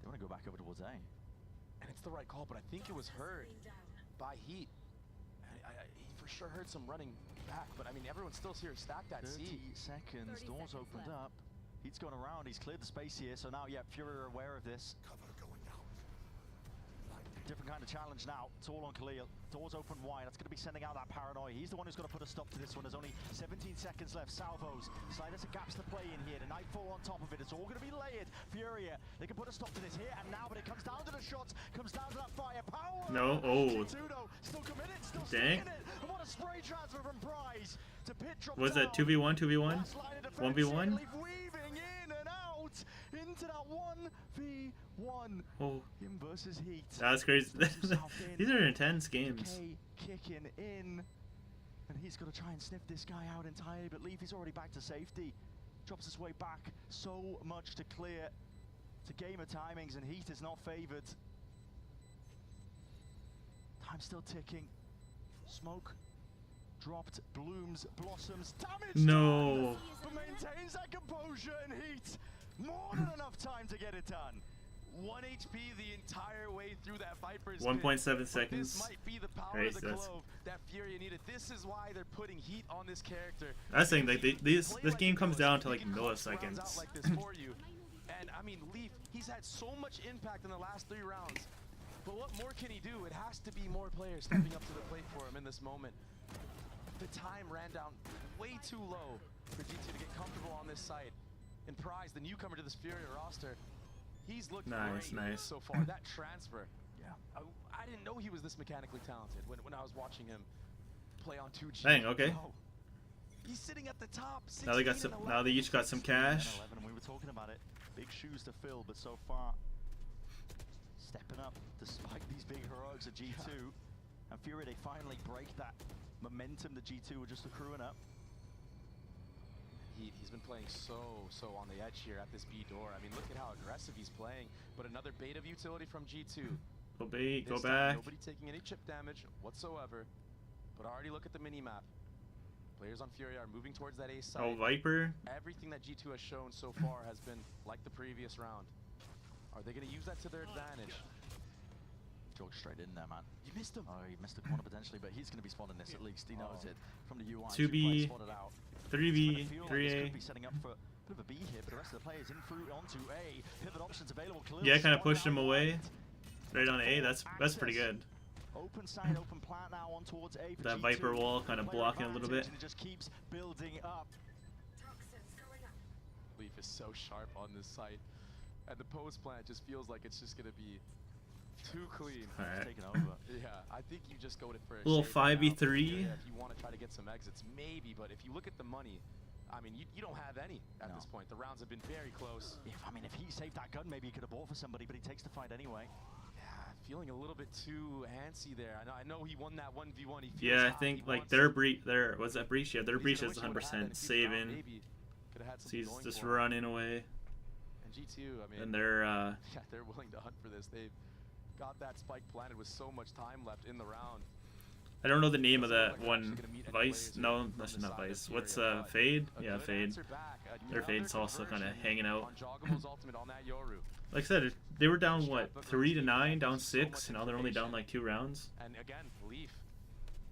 They want to go back over towards A. And it's the right call, but I think it was heard by Heat. He for sure heard some running back, but I mean, everyone's still here. Stack that C. 30 seconds. Doors opened up. He's gone around. He's cleared the space here. So now, yeah, Fury are aware of this. Cover going out. Different kind of challenge now. It's all on Khalil. Doors open wide. That's going to be sending out that paranoia. He's the one who's going to put a stop to this one. There's only 17 seconds left. Salvos. Sliders and gaps to play in here. The Nightfall on top of it. It's all going to be layered. Furia. They can put a stop to this here and now, but it comes down to the shots. Comes down to that firepower. No. Oh. Still committed. Still dang. It. And what a spray transfer from Prize to Pit. Was it 2v1? 2v1? 1v1? Into that 1v1. Oh. Him versus Heat. That's crazy. These are intense games. Kicking in. And he's got to try and sniff this guy out entirely, but Leafy's already back to safety. Drops his way back. So much to clear. To game of timings, and Heat is not favored. Time still ticking. Smoke dropped, blooms, blossoms, damage. No. But maintains that composure, and Heat more than enough time to get it done. 1 HP the entire way through that Viper's 1.7 seconds. This might be the power of the Clove that Furia needed. This is why they're putting heat on this character. I was saying, like, this game comes down to like milliseconds. Like this for you. And I mean, Leaf, he's had so much impact in the last 3 rounds. But what more can he do? It has to be more players stepping up to the plate for him in this moment. The time ran down way too low for G2 to get comfortable on this site. And Prize, the newcomer to this Furia roster, he's looked great so far. That transfer, I didn't know he was this mechanically talented when I was watching him play on 2G. Dang, okay. He's sitting at the top. Now they got some. Now they each got some cash. 11, and we were talking about it. Big shoes to fill, but so far stepping up despite these big heroics of G2. And Furia, they finally break that momentum that G2 were just accruing up. He's been playing so on the edge here at this B door. I mean, look at how aggressive he's playing. But another bait of utility from G2. Go bait, go this time, back. Nobody taking any chip damage whatsoever. But already look at the mini-map. Players on Fury are moving towards that A site. Oh, Viper. Everything that G2 has shown so far has been like the previous round. Are they going to use that to their advantage? Jog straight in there, man. You missed him. Oh, he missed the corner potentially, but he's going to be spotting this at least. He knows it from the UI. 2B, 3B, 3A. Could be setting up for a bit of a B here, but the rest of the players in through onto A. Pivot options available. Yeah, kind of pushed him away. Right on A. That's pretty good. Open side, open plant now on towards A for that G2. Viper wall kind of blocking a little bit. And it just keeps building up. Leaf is so sharp on this site, and the post plant just feels like it's just gonna be too clean. All right. Taking over. Yeah, I think you just go for a little shade right 5v3. now. If you want to try to get some exits, maybe. But if you look at the money, I mean, you don't have any at this point. The rounds have been very close. If he saved that gun, maybe he could have bought for somebody, but he takes the fight anyway. Feeling a little bit too antsy there. I know he won that 1v1. Yeah, I think like their breach, was that breach? Yeah, their breach is 100% saving. So he's just running away. And G2, I mean, and they're yeah, they're willing to hunt for this. They've got that spike planted with so much time left in the round. I don't know the name of that one. Vice? No, that's not Vice. What's Fade? Yeah, Fade. Their Fade's also kind of hanging out. Like I said, they were down what, 3-9, down 6, and now they're only down like 2 rounds. And again, Leaf,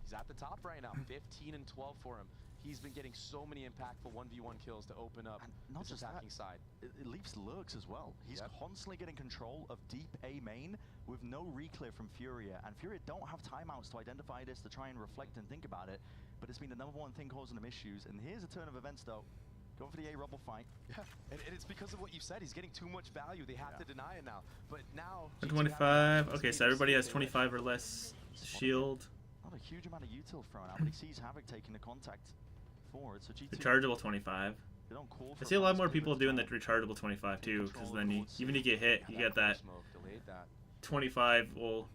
he's at the top right now. 15 and 12 for him. He's been getting so many impactful 1v1 kills to open up not this just attacking that, side. It leaves lurks as well. He's constantly getting control of deep A main with no reclear from Furia. And Furia don't have timeouts to identify this, to try and reflect and think about it. But it's been the #1 thing causing them issues. And here's a turn of events though. Going for the A rubble fight. Yeah, and it's because of what you said. He's getting too much value. They have to deny it now. But now... 25. Okay, so everybody has 25 or less shield. Not a huge amount of util thrown out, but he sees Havoc taking the contact forward. So G2... Rechargeable 25. I see a lot more people doing the rechargeable 25 too, because then even if you get hit, you get that 25 will,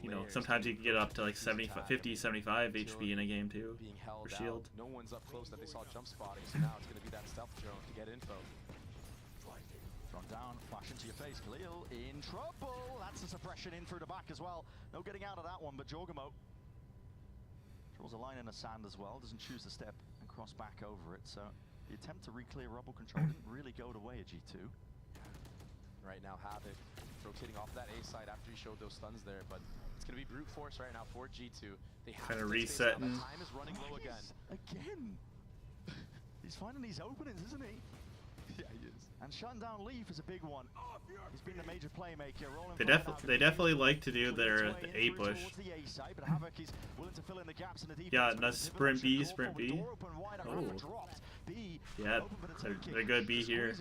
you know, sometimes you can get up to like 50, 75 HP in a game too, for shield. No one's up close that they saw jump spotting, so now it's going to be that stealth drone to get info. Drop down, flash into your face, Khalil in trouble. That's a suppression in through the back as well. No getting out of that one, but Jorgamo draws a line in the sand as well, doesn't choose to step and cross back over it, so the attempt to re-clear rubble control didn't really go the way of G2. Right now, Havoc rotating off that A side after he showed those stuns there, but it's going to be brute force right now for G2. They have kind of to resetting. Time is running low again. Again! He's finding these openings, isn't he? Yeah, he is. And shutting down Leaf is a big one. He's been the major playmaker. They definitely like to do their A push. Yeah, and that's sprint B, sprint B. Oh. Yeah, they're good B here.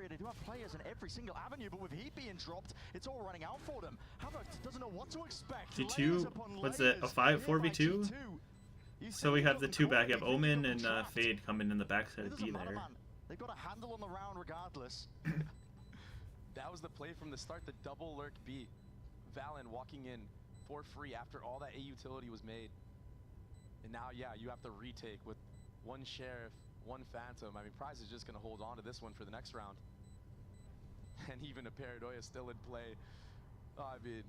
They do have players in every single avenue, but with Heat being dropped, it's all running out for them. Havoc doesn't know what to expect. G2, what's it, a 4v2? So we have the 2 back. You have Omen and Fade coming in the backside of B there. They've got a handle on the round regardless. That was the play from the start, the double lurk B. Valen walking in for free after all that A utility was made. And now, yeah, you have to retake with 1 Sheriff, 1 Phantom. I mean, Prize is just going to hold on to this one for the next round. And even a Paradoia still in play. I mean,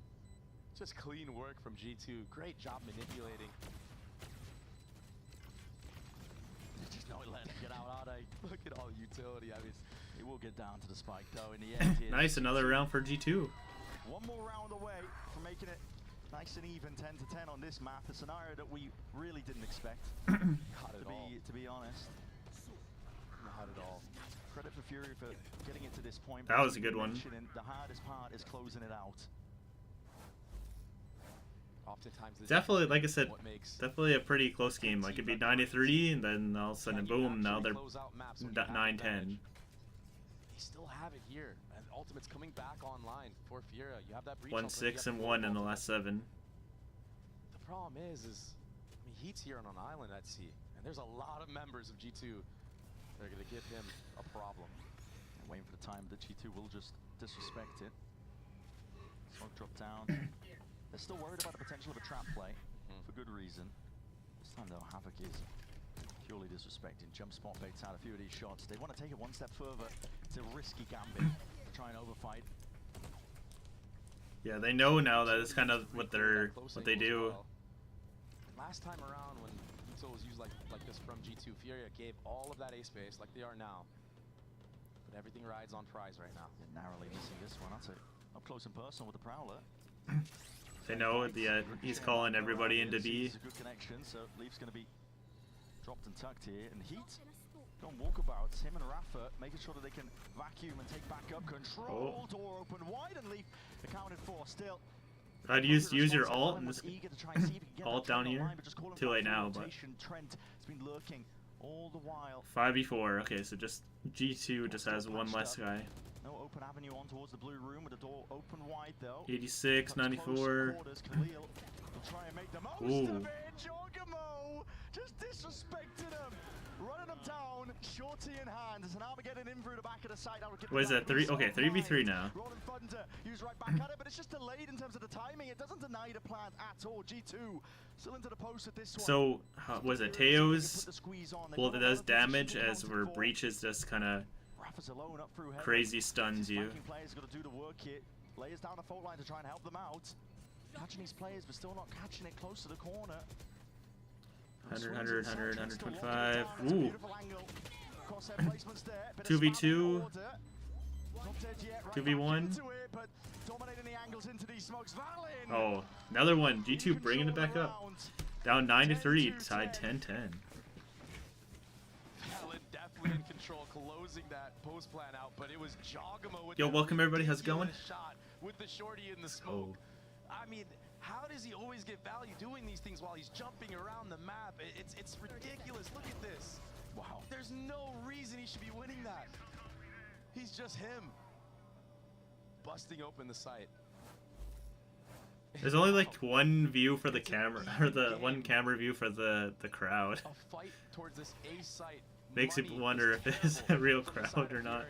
just clean work from G2. Great job manipulating. Just not letting him get out, are they? Look at all the utility. I mean, he will get down to the spike though in the end. Nice, another round for G2. One more round away from making it nice and even, 10 to 10 on this map. A scenario that we really didn't expect. to be honest. Not at all. Credit for Fury for getting it to this point. That was a good one. The hardest part is closing it out. Definitely, like I said, definitely a pretty close game. Like it'd be 9-3, and then all of a sudden, boom! Now they're 9-10. They still have it here, and Ultimate's coming back online for Fiera. You have that breach. 1-6 and 1 in the last 7. The problem is I mean, Heat's here on an island at sea, and there's a lot of members of G2 that are gonna give him a problem. And waiting for the time that G2 will just disrespect it. Smoke drop down. They're still worried about the potential of a trap play, for good reason. This time though, Havoc is purely disrespecting. Jump spot baits out a few of these shots. They want to take it one step further. It's a risky gambit to try and overfight. Yeah, they know now that it's kind of what they do. Last time around when console was used like this from G2. Furia gave all of that A space like they are now. But everything rides on Prize right now. Yeah, narrowly missing this one. That's it. Up close and personal with the Prowler. They know he's calling everybody into B. It's a good connection, so Leaf's going to be dropped and tucked here. And Heat on walkabouts, him and Rafa, making sure that they can vacuum and take back up control. Door open wide and Leaf accounted for still. I'd use your alt and just alt down here. Too late now, but Trent has been lurking all the while. 5v4. Okay, so just G2 just has one less guy. No open avenue on towards the blue room with the door open wide though. 86, 94. Try and make the most of it. Jorgamo just disrespected him. Running him down, shorty in hand. There's an Armageddon in through the back of the site. What is that? 3? Okay, 3v3 now. Rolling Thunder, used right back at it, but it's just delayed in terms of the timing. It doesn't deny the plan at all. G2 still into the post at this one. So, was it Teo's? Well, it does damage as where breaches just kind of crazy stuns you. Players got to do the work here. Layers down the fault line to try and help them out. Catching these players, but still not catching it close to the corner. 100, 125. Ooh. 2v2. 2v1. Oh, another one. G2 bringing it back up. Down 9-3. Tied 10-10. Definitely in control, closing that post plan out, but it was Jogamo with Yo, welcome everybody. How's it going? Shot with the shorty in the smoke. I mean, how does he always get value doing these things while he's jumping around the map? It's ridiculous. Look at this. Wow. There's no reason he should be winning that. He's just him. Busting open the site. There's only like one view for the camera, or the one camera view for the crowd. A fight towards this A site. Makes you wonder if it's a real crowd or not.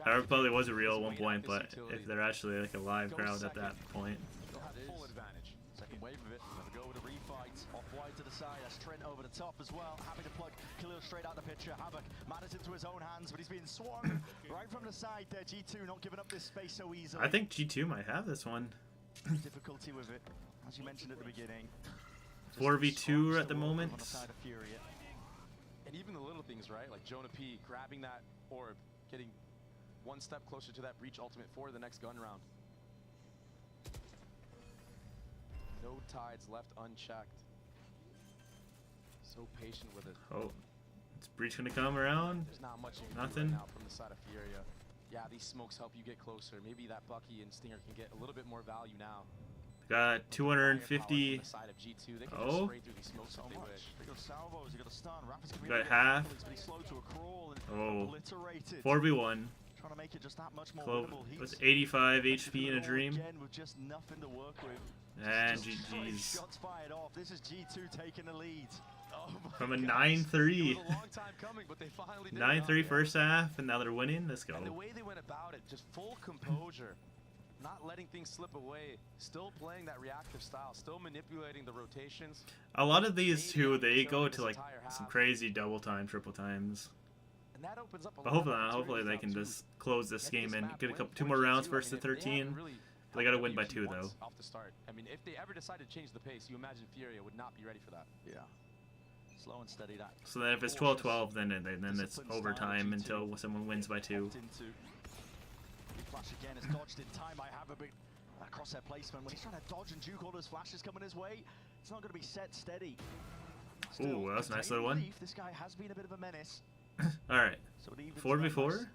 I probably was a real at one point, but if they're actually like a live crowd at that point. Full advantage. Second wave of it. Never go with a refight. Off wide to the side. That's Trent over the top as well. Happy to plug Khalil straight out the picture. Havoc matters into his own hands, but he's being swung right from the side there. G2 not giving up this space so easily. I think G2 might have this one. Difficulty with it, as you mentioned at the beginning. 4v2 at the moment. And even the little things, right? Like Jonah P grabbing that orb, getting one step closer to that breach ultimate for the next gun round. No tides left unchecked. So patient with it. Oh, is breach gonna come around? There's not much Nothing. right now from the side of Furia. Yeah, these smokes help you get closer. Maybe that Bucky and Stinger can get a little bit more value now. Got 250. Oh. Got half. Oh. 4v1. With 85 HP in a dream. And GG's. This is G2 taking the lead. From a 9-3. 9-3 first half, and now they're winning. Let's go. And the way they went about it, just full composure. Not letting things slip away, still playing that reactive style, still manipulating the rotations. A lot of these too, they go to like some crazy double time, triple times. And that opens up a but hopefully they can just close this game and get a two more rounds versus the 13. They gotta win by 2 though. Off the start. I mean, if they ever decide to change the pace, you imagine Furia would not be ready for that. Yeah. Slow and steady that. So then if it's 12-12, then it's overtime until someone wins by 2. Flash again is dodged in time by Haverbeck. Crosshair placement when he's trying to dodge and juke all those flashes coming his way. It's not going to be set steady. Ooh, that was a nice little one. This guy has been a bit of a menace. Alright. 4v4? 4v4.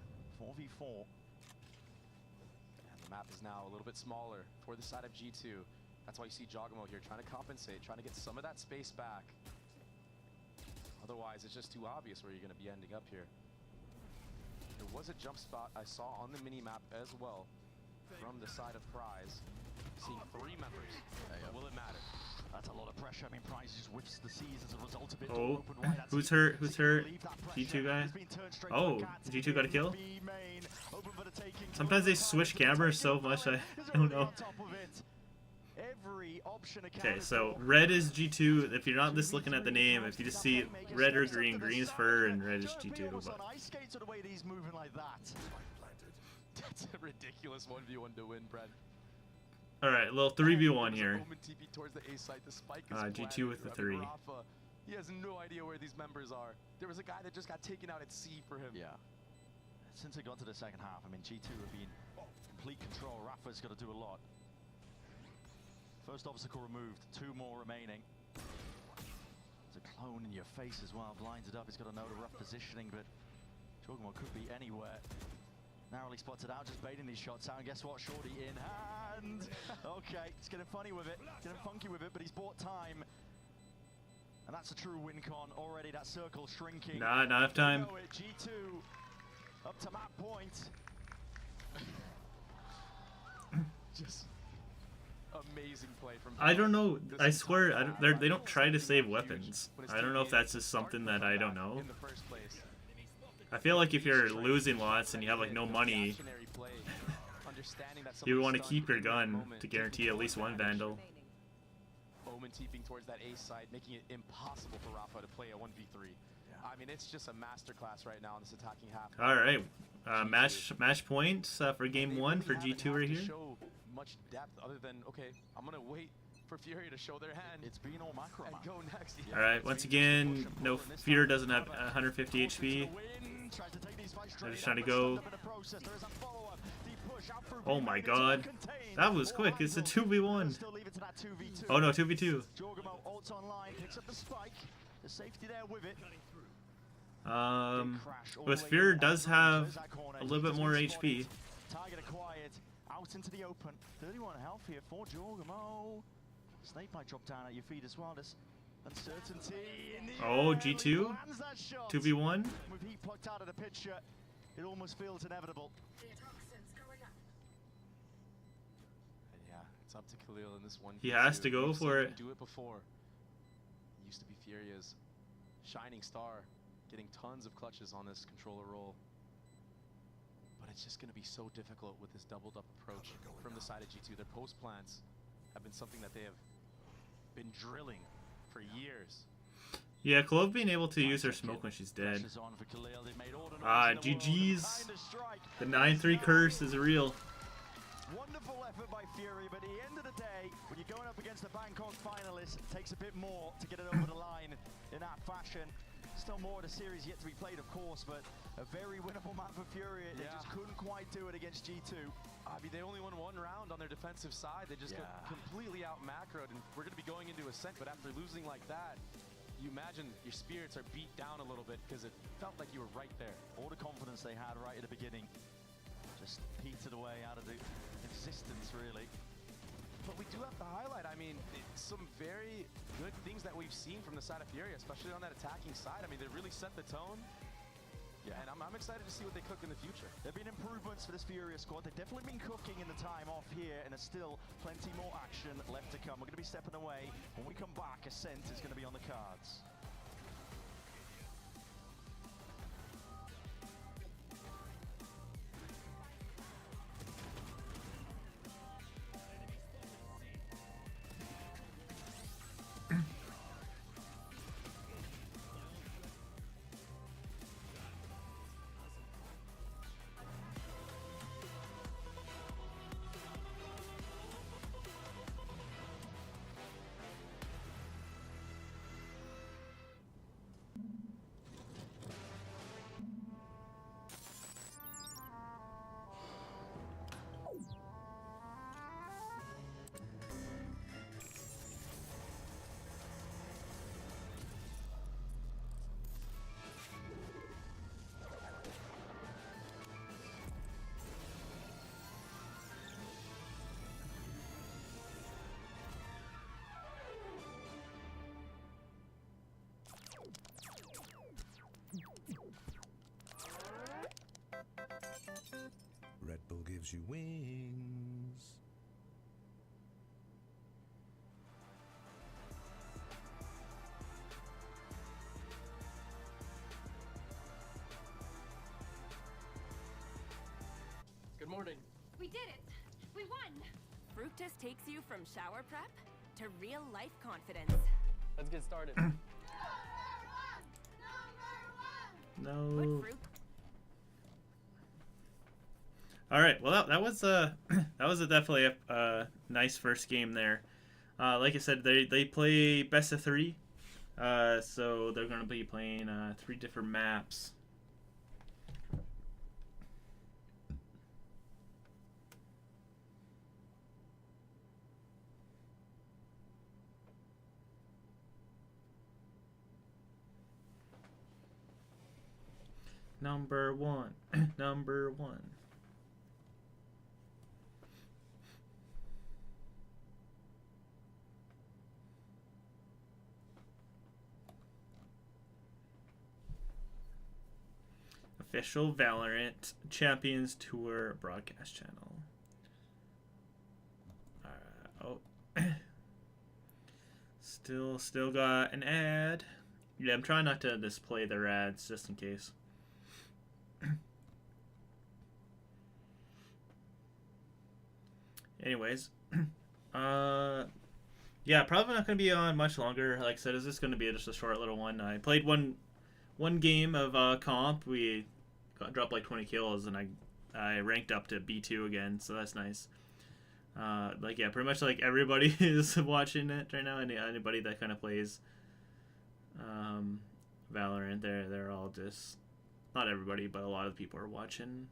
And the map is now a little bit smaller for the side of G2. That's why you see Jogamo here trying to compensate, trying to get some of that space back. Otherwise, it's just too obvious where you're going to be ending up here. There was a jump spot I saw on the mini-map as well from the side of Prize. Seeing 3 members. Will it matter? That's a lot of pressure. I mean, Prize just whips the seas as a result of it. Oh, who's hurt? Who's hurt? G2 guy? Oh, G2 got a kill? Sometimes they switch cameras so much, I don't know. Okay, so red is G2. If you're not just looking at the name, if you just see red or green, green is Fur and red is G2. But That's a ridiculous 1v1 to win, Brad. Alright, a little 3v1 here. G2 with the 3. He has no idea where these members are. There was a guy that just got taken out at sea for him. Yeah. Since it got to the second half, I mean, G2 have been complete control. Rafa's got to do a lot. First obstacle removed, 2 more remaining. There's a clone in your face as well, blinds it up. He's got to know the rough positioning, but Jorgemon could be anywhere. Narrowly spotted out, just baiting these shots out, and guess what? Shorty in hand. Okay, he's getting funny with it, getting funky with it, but he's bought time. And that's a true win con. Already that circle shrinking. Not enough time. G2 up to map point. Just amazing play from. I don't know. I swear, they don't try to save weapons. I don't know if that's just something that I don't know. I feel like if you're losing lots and you have like no money, you want to keep your gun to guarantee at least one Vandal. Omen teeping towards that ace side, making it impossible for Rafa to play a 1v3. I mean, it's just a masterclass right now in this attacking half. All right, match points for game 1 for G2 right here. Show much depth other than okay, I'm gonna wait for Fury to show their hand. It's been all macro and go next. All right, once again, no Fear doesn't have 150 HP. They're just trying to go. Oh my god, that was quick. It's a 2v1. Oh no, 2v2. With Fear does have a little bit more HP. Target acquired. Out into the open. 31 health here for Jorgemon. Snake might drop down at your feet as well. There's uncertainty in the Oh, G2? 2v1? With heat plucked out of the picture, it almost feels inevitable. Yeah, it's up to Khalil in this one. He has to go for it. Do it before. He used to be Furia's shining star, getting tons of clutches on this controller role. But it's just going to be so difficult with this doubled up approach from the side of G2. Their post plants have been something that they have been drilling for years. Yeah, Clove being able to use her smoke when she's dead. GG's. The 9-3 curse is real. Wonderful effort by Fury, but at the end of the day, when you're going up against the Bangkok finalists, it takes a bit more to get it over the line in that fashion. Still more of the series yet to be played, of course, but a very winnable map for Fury. They just couldn't quite do it against G2. I mean, they only won 1 round on their defensive side. They just got completely out-macroed, and we're going to be going into Ascent, but after losing like that, you imagine your spirits are beat down a little bit because it felt like you were right there. All the confidence they had right at the beginning just petered away out of the existence, really. But we do have to highlight, I mean, some very good things that we've seen from the side of Fury, especially on that attacking side. I mean, they really set the tone. Yeah, and I'm excited to see what they cook in the future. There have been improvements for this Furia squad. They've definitely been cooking in the time off here, and there's still plenty more action left to come. We're going to be stepping away. When we come back, Ascent is going to be on the cards. Red Bull gives you wings. Good morning. We did it! We won! Fructus takes you from shower prep to real life confidence. Let's get started. No. All right. Well, that was definitely a nice first game there. Like I said, they play best of 3. So they're gonna be playing 3 different maps. Number 1. Number 1. Official Valorant Champions Tour broadcast channel. Oh. Still got an ad. Yeah, I'm trying not to display their ads just in case. Anyways, yeah, probably not going to be on much longer. Like I said, is this going to be just a short little one? I played one game of comp. We dropped like 20 kills, and I ranked up to B2 again, so that's nice. Like yeah, pretty much like everybody is watching it right now. Anybody that kind of plays Valorant, they're all just, not everybody, but a lot of people are watching.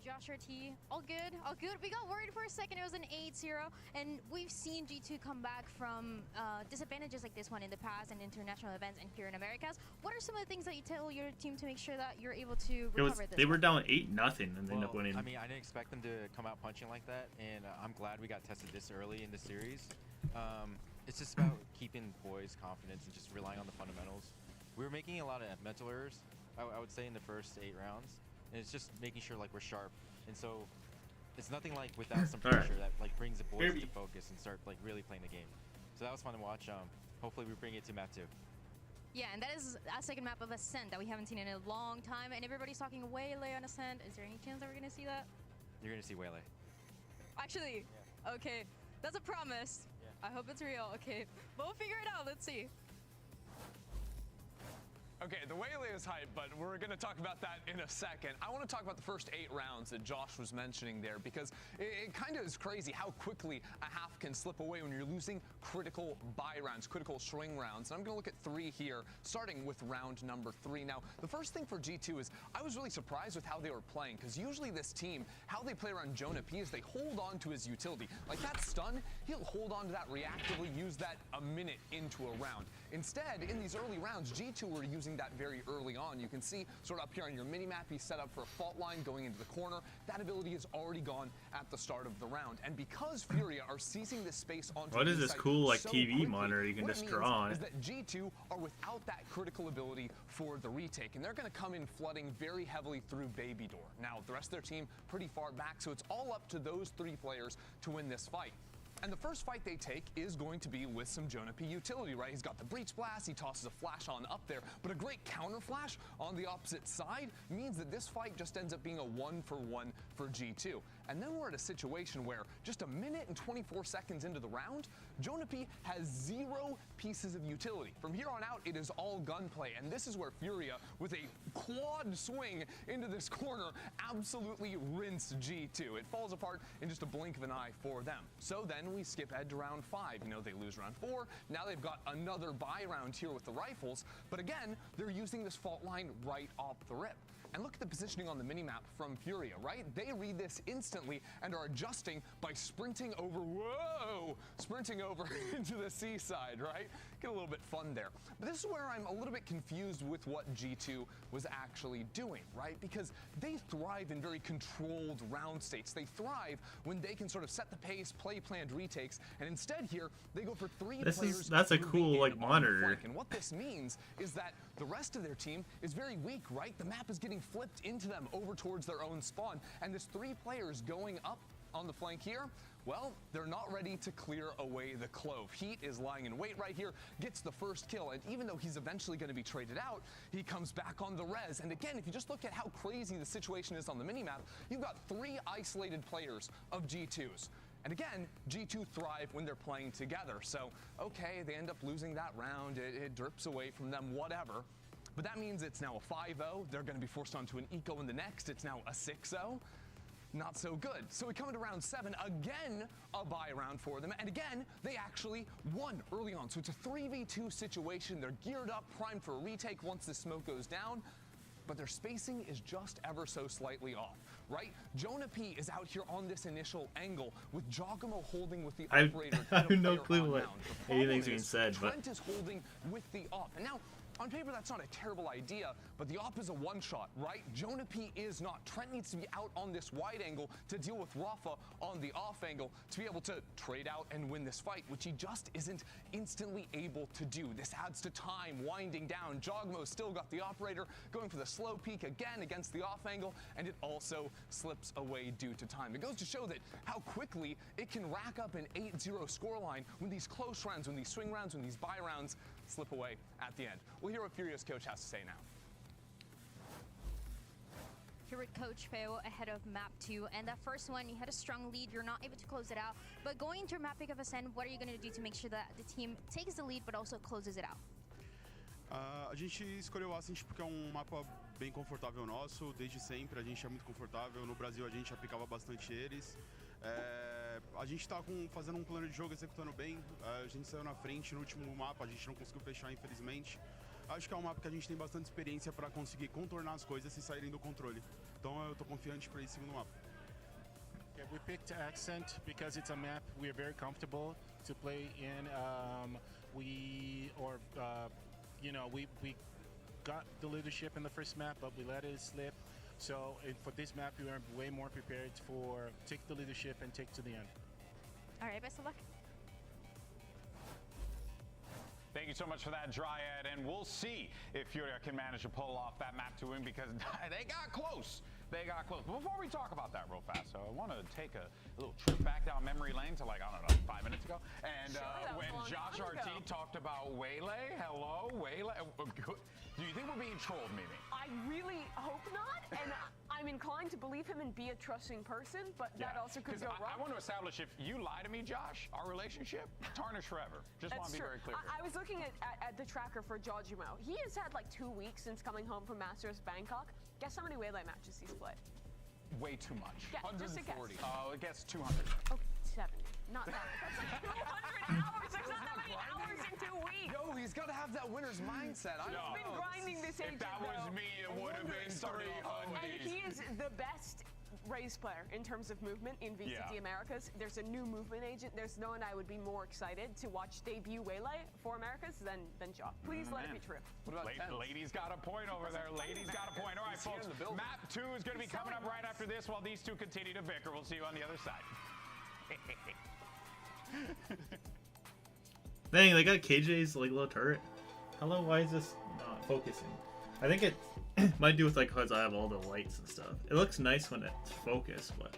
Joshua T, all good, all good. We got worried for a second. It was an 8-0, and we've seen G2 come back from disadvantages like this one in the past and international events and here in Americas. What are some of the things that you tell your team to make sure that you're able to recover this? They were down 8-0 and they ended up winning. I mean, I didn't expect them to come out punching like that, and I'm glad we got tested this early in the series. It's just about keeping boys' confidence and just relying on the fundamentals. We were making a lot of mental errors, I would say, in the first 8 rounds. And it's just making sure like we're sharp, and so it's nothing like without some pressure that like brings the boys into focus and start like really playing the game. So that was fun to watch. Hopefully we bring it to map 2. Yeah, and that is a second map of Ascent that we haven't seen in a long time, and everybody's talking Waylay on Ascent. Is there any chance that we're gonna see that? You're gonna see Waylay. Actually, yeah. Okay, that's a promise. Yeah. I hope it's real. Okay, we'll figure it out. Let's see. Okay, the Waylay is hype, but we're going to talk about that in a second. I want to talk about the first 8 rounds that Josh was mentioning there, because it kind of is crazy how quickly a half can slip away when you're losing critical buy rounds, critical swing rounds. And I'm going to look at 3 here, starting with round number 3. Now, the first thing for G2 is I was really surprised with how they were playing, because usually this team, how they play around Jonah P is they hold on to his utility. Like that stun, he'll hold on to that reactively, use that a minute into a round. Instead, in these early rounds, G2 were using that very early on. You can see sort of up here on your mini-map, he's set up for a fault line going into the corner. That ability is already gone at the start of the round. And because Furia are seizing this space onto what is this cool like so TV quickly, monitor you can just draw on? Is that G2 are without that critical ability for the retake, and they're going to come in flooding very heavily through Baby Door. Now, the rest of their team pretty far back, so it's all up to those 3 players to win this fight. And the first fight they take is going to be with some Jonah P utility, right? He's got the Breach Blast, he tosses a flash on up there, but a great counter flash on the opposite side means that this fight just ends up being a 1-for-1 for G2. And then we're at a situation where just a minute and 24 seconds into the round, Jonah P has 0 pieces of utility. From here on out, it is all gunplay, and this is where Furia, with a quad swing into this corner, absolutely rinsed G2. It falls apart in just a blink of an eye for them. So then we skip ahead to round 5. You know, they lose round 4. Now they've got another buy round here with the rifles, but again, they're using this fault line right off the rip. And look at the positioning on the minimap from Furia, right? They read this instantly and are adjusting by sprinting over, sprinting over into the seaside, right? Get a little bit fun there. But this is where I'm a little bit confused with what G2 was actually doing, right? Because they thrive in very controlled round states. They thrive when they can sort of set the pace, play planned retakes, and instead here, they go for 3 players. That's a cool, like, monitor. And what this means is that the rest of their team is very weak, right? The map is getting flipped into them over towards their own spawn, and this 3 players going up on the flank here, well, they're not ready to clear away the Clove. Heat is lying in wait right here, gets the first kill, and even though he's eventually going to be traded out, he comes back on the res. And again, if you just look at how crazy the situation is on the minimap, you've got 3 isolated players of G2s. And again, G2 thrive when they're playing together. So, okay, they end up losing that round, it drips away from them, whatever. But that means it's now a 5-0. They're going to be forced onto an eco in the next. It's now a 6-0. not so good. So we come to round 7, again a bye round for them, and again they actually won early on. So it's a 3v2 situation. They're geared up, primed for a retake once the smoke goes down, but their spacing is just ever so slightly off, right? Jonah P is out here on this initial angle with Giacomo holding with the operator. I have no clue what anything's being said, but Trent is holding with the op, and now on paper, that's not a terrible idea, but the op is a one-shot, right? Jonah P is not. Trent needs to be out on this wide angle to deal with Rafa on the off angle to be able to trade out and win this fight, which he just isn't instantly able to do. This adds to time winding down. Jogmo's still got the operator going for the slow peek again against the off angle, and it also slips away due to time. It goes to show that how quickly it can rack up an 8-0 scoreline when these close rounds, when these swing rounds, when these bye rounds slip away at the end. We'll hear what Furio's coach has to say now. Here with Coach Feo ahead of map 2, and that first one, you had a strong lead, you're not able to close it out, but going into map pick of Ascend, what are you going to do to make sure that the team takes the lead but also closes it out? A gente escolheu o Ascent porque é mapa bem confortável nosso, desde sempre a gente é muito confortável, no Brasil a gente aplicava bastante eles. A gente está fazendo plano de jogo, executando bem, a gente saiu na frente no último mapa, a gente não conseguiu fechar infelizmente. Acho que é mapa que a gente tem bastante experiência para conseguir contornar as coisas e saírem do controle. Então eu tô confiante para esse segundo mapa. Yeah, we picked Accent because it's a map we're very comfortable to play in. We got the leadership in the first map, but we let it slip. So for this map, we are way more prepared for take the leadership and take to the end. All right, best of luck. Thank you so much for that, Dryad, and we'll see if Furia can manage to pull off that map to win because they got close. They got close. But before we talk about that real fast, so I want to take a little trip back down memory lane to, like, I don't know, 5 minutes ago. And when Josh RT talked about Waylay, hello, Waylay. Do you think we're being trolled, Mimi? I really hope not, and I'm inclined to believe him and be a trusting person, but that also could go wrong. I want to establish, if you lie to me, Josh, our relationship, tarnish forever. Just want to be very clear. I was looking at the tracker for Giacomo. He has had like 2 weeks since coming home from Masters Bangkok. Guess how many Waylay matches he's played? Way too much. Yeah, just a guess. Oh, it gets 200. Okay, 70. Not that. That's like 200 hours. There's not that many hours in 2 weeks. Yo, he's got to have that winner's mindset. He's been grinding this agent, If that was me, it would have been 300. And he is the best race player in terms of movement in VCT Americas. There's a new movement agent. There's no one I would be more excited to watch debut Waylay for Americas than Ja. Please let it be true. What about Ladies got a point over there. Ladies got a point. All right, folks. Map 2 is going to be coming up right after this while these two continue to bicker. We'll see you on the other side. Dang, they got KJ's like little turret. Hello, why is this not focusing? I think it might do with like because I have all the lights and stuff. It looks nice when it's focused, but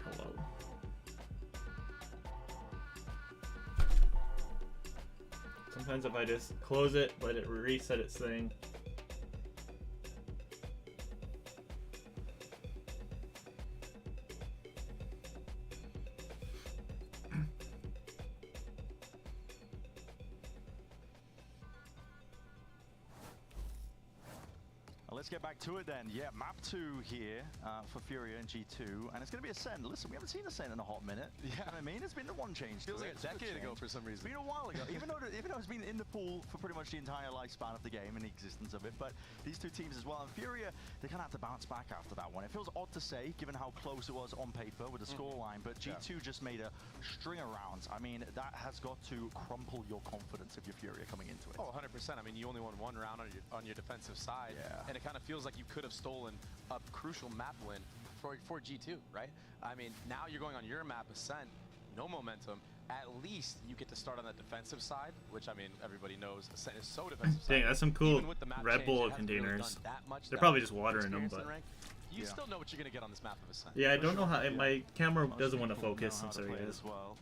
hello. Sometimes if I just close it, let it reset its thing. Let's get back to it then. Yeah, map 2 here for Furia and G2, and it's going to be Ascend. Listen, we haven't seen Ascend in a hot minute. Yeah, I mean, it's been one change. Feels like a decade ago for some reason. It's been a while ago, even though it's been in the pool for pretty much the entire lifespan of the game and the existence of it. But these two teams as well, and Furia, they kind of have to bounce back after that one. It feels odd to say, given how close it was on paper with the scoreline, but G2 just made a string of rounds. I mean, that has got to crumple your confidence if you're Furia coming into it. Oh, 100%. I mean, you only won one round on your defensive side, and it kind of feels like you could have stolen a crucial map win for G2, right? I mean, now you're going on your map, Ascent, no momentum. At least you get to start on the defensive side, which, I mean, everybody knows Ascent is so defensive. Dang, that's some cool Red Bull containers. They're probably just water in them, but you still know what you're going to get on this map of Ascent. Yeah, I don't know how my camera doesn't want to focus. I'm sorry, guys. Well.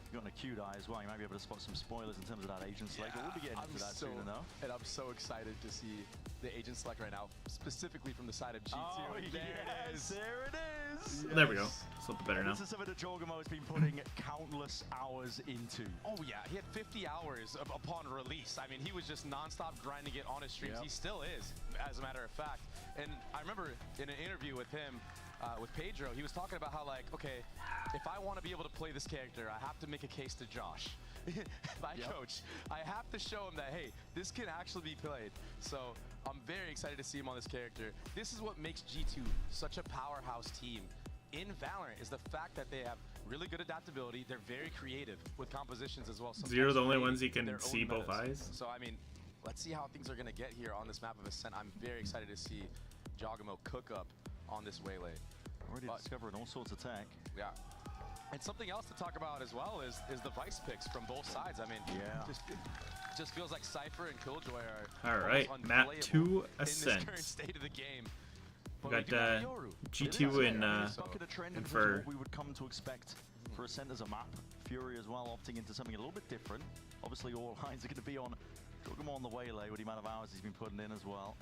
You've got an acute eye as well. You might be able to spot some spoilers in terms of that agent select, but we'll be getting into that soon enough. And I'm so excited to see the agent select right now, specifically from the side of G2. Oh, there it is. There it is. Well, there we go. It's a little bit better now. This is something that Jorgamo has been putting countless hours into. Oh yeah, he had 50 hours upon release. I mean, he was just non-stop grinding it on his streams. He still is, as a matter of fact. And I remember in an interview with him, with Pedro, he was talking about how, like, okay, if I want to be able to play this character, I have to make a case to Josh, my coach. I have to show him that, hey, this can actually be played. So I'm very excited to see him on this character. This is what makes G2 such a powerhouse team in Valorant, is the fact that they have really good adaptability. They're very creative with compositions as well. Zero, the only ones he can see both eyes. So, I mean, let's see how things are going to get here on this map of Ascent. I'm very excited to see Jogamo cook up on this waylay. Already discovering all sorts of tech. Yeah. And something else to talk about as well is the Vice picks from both sides. I mean, just feels like Cypher and Killjoy are all right. Map 2 Ascent. In this current state of the game. We got G2 and for we would come to expect for Ascent as a map. Fury as well, opting into something a little bit different. Obviously, all eyes are going to be on Jogamo on the waylay with the amount of hours he's been putting in as well.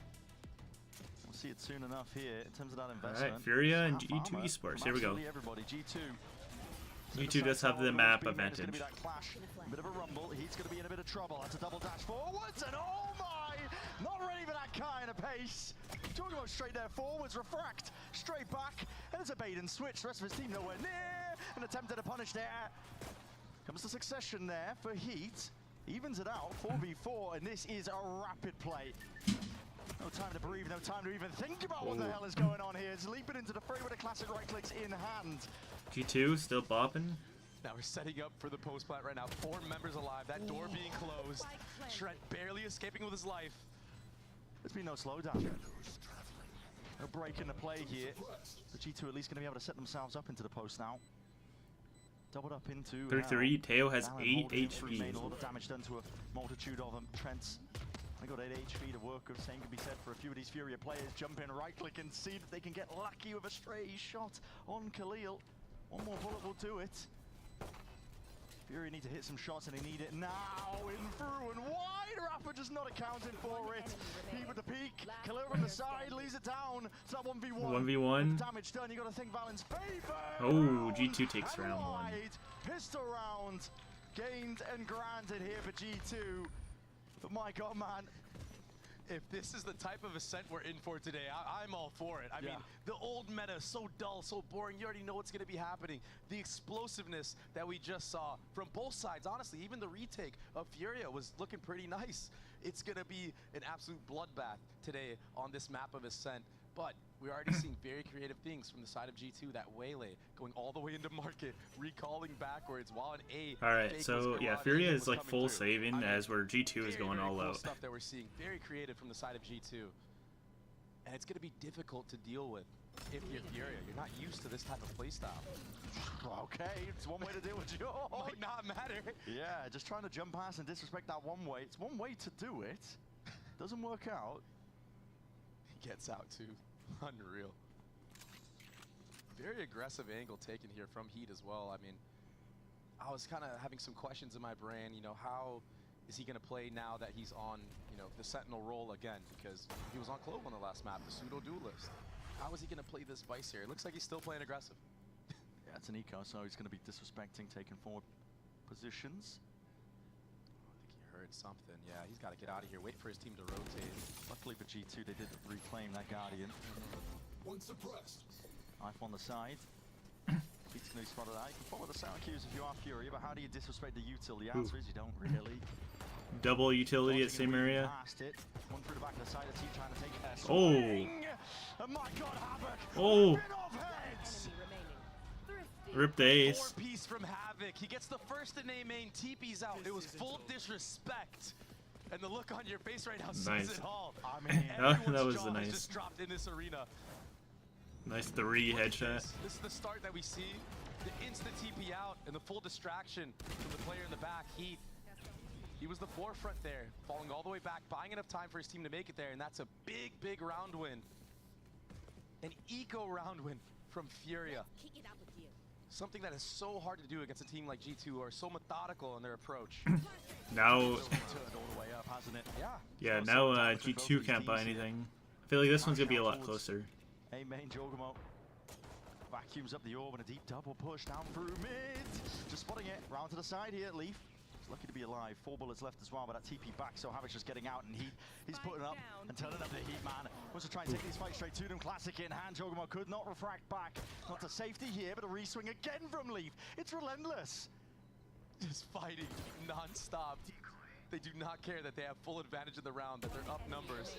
We'll see it soon enough here in terms of that investment. Alright, Furia and G2 Esports. Here we go. Everybody, G2. G2 does have the map advantage. Be that clash. Bit of a rumble. He's going to be in a bit of trouble. That's a double dash forwards, and oh my! Not ready for that kind of pace. Jogamo straight there forwards, refract, straight back, and it's a bait and switch. The rest of his team nowhere near. An attempt at a punish there. Comes the succession there for Heat. Evens it out, 4v4, and this is a rapid play. No time to breathe, no time to even think about what the hell is going on here. It's leaping into the fray with a classic right clicks in hand. G2 still bopping. Now we're setting up for the post plant right now. 4 members alive, that door being closed. Trent barely escaping with his life. There's been no slowdown. No break in the play here. The G2 at least going to be able to set themselves up into the post now. Doubled up into 3-3. Teo has 8 HP. A lot of damage done to a multitude of them. Trent's I got 8 HP to work with. Same can be said for a few of these Furia players. Jump in, right click, and see that they can get lucky with a stray shot on Khalil. One more bullet will do it. Fury need to hit some shots, and they need it now. In through and wide. Rapper just not accounting for it. He with the peak. Khalil from the side leaves it down. It's that 1v1. 1v1. Damage done. You got to think Valen's favor. Oh, G2 takes round 1. Pistol round gained and granted here for G2. But my God, man. If this is the type of Ascent we're in for today, I'm all for it. I mean, the old meta is so dull, so boring. You already know what's going to be happening. The explosiveness that we just saw from both sides, honestly, even the retake of Furia was looking pretty nice. It's going to be an absolute bloodbath today on this map of Ascent. But we're already seeing very creative things from the side of G2. That waylay going all the way into market, recalling backwards while an A. Alright, so yeah, Furia is like full saving as where G2 is going all out. Stuff that we're seeing very creative from the side of G2. And it's going to be difficult to deal with if you're Furia. You're not used to this type of playstyle. Okay, it's one way to deal with you. Might not matter. Yeah, just trying to jump past and disrespect that one way. It's one way to do it. Doesn't work out. He gets out too. Unreal. Very aggressive angle taken here from Heat as well. I mean, I was kind of having some questions in my brain, you know, how is he going to play now that he's on, you know, the Sentinel role again? Because he was on Clove on the last map, the pseudo-duelist. How is he going to play this Vice here? It looks like he's still playing aggressive. Yeah, it's an eco, so he's going to be disrespecting, taking forward positions. Heard something. Yeah, he's got to get out of here. Wait for his team to rotate. Luckily for G2, they did reclaim that Guardian. One suppressed. Knife on the side. Beats can be spotted out. You can follow the sound cues if you are Fury, but how do you disrespect the util? The answer is you don't really. Double utility at same area. It. One through the back of the side of the team trying to take a swing. Oh my God, Havoc! Oh! Rip the ace. 4-piece from Havoc. He gets the first in A main, TP's out. It was full disrespect. And the look on your face right now says it all. I mean, that was nice. Just dropped in this arena. Nice 3 headshot. This is the start that we see. The instant TP out and the full distraction from the player in the back, Heat. He was the forefront there, falling all the way back, buying enough time for his team to make it there, and that's a big, big round win. An eco round win from Furia. Something that is so hard to do against a team like G2 who are so methodical in their approach. Now, Turned all the way up, hasn't it? yeah, now G2 can't buy anything. I feel like this one's gonna be a lot closer. A main Jogamo vacuums up the orb and a deep double push down through mid. Just spotting it round to the side here. Leaf is lucky to be alive. 4 bullets left as well, but that TP back, so Havoc's just getting out, and he's putting up and turning up the heat, man. Wants to try and take these fights straight to them. Classic in hand. Jogamo could not refract back. Not to safety here, but a reswing again from Leaf. It's relentless. Just fighting non-stop. They do not care that they have full advantage of the round, that they're up numbers.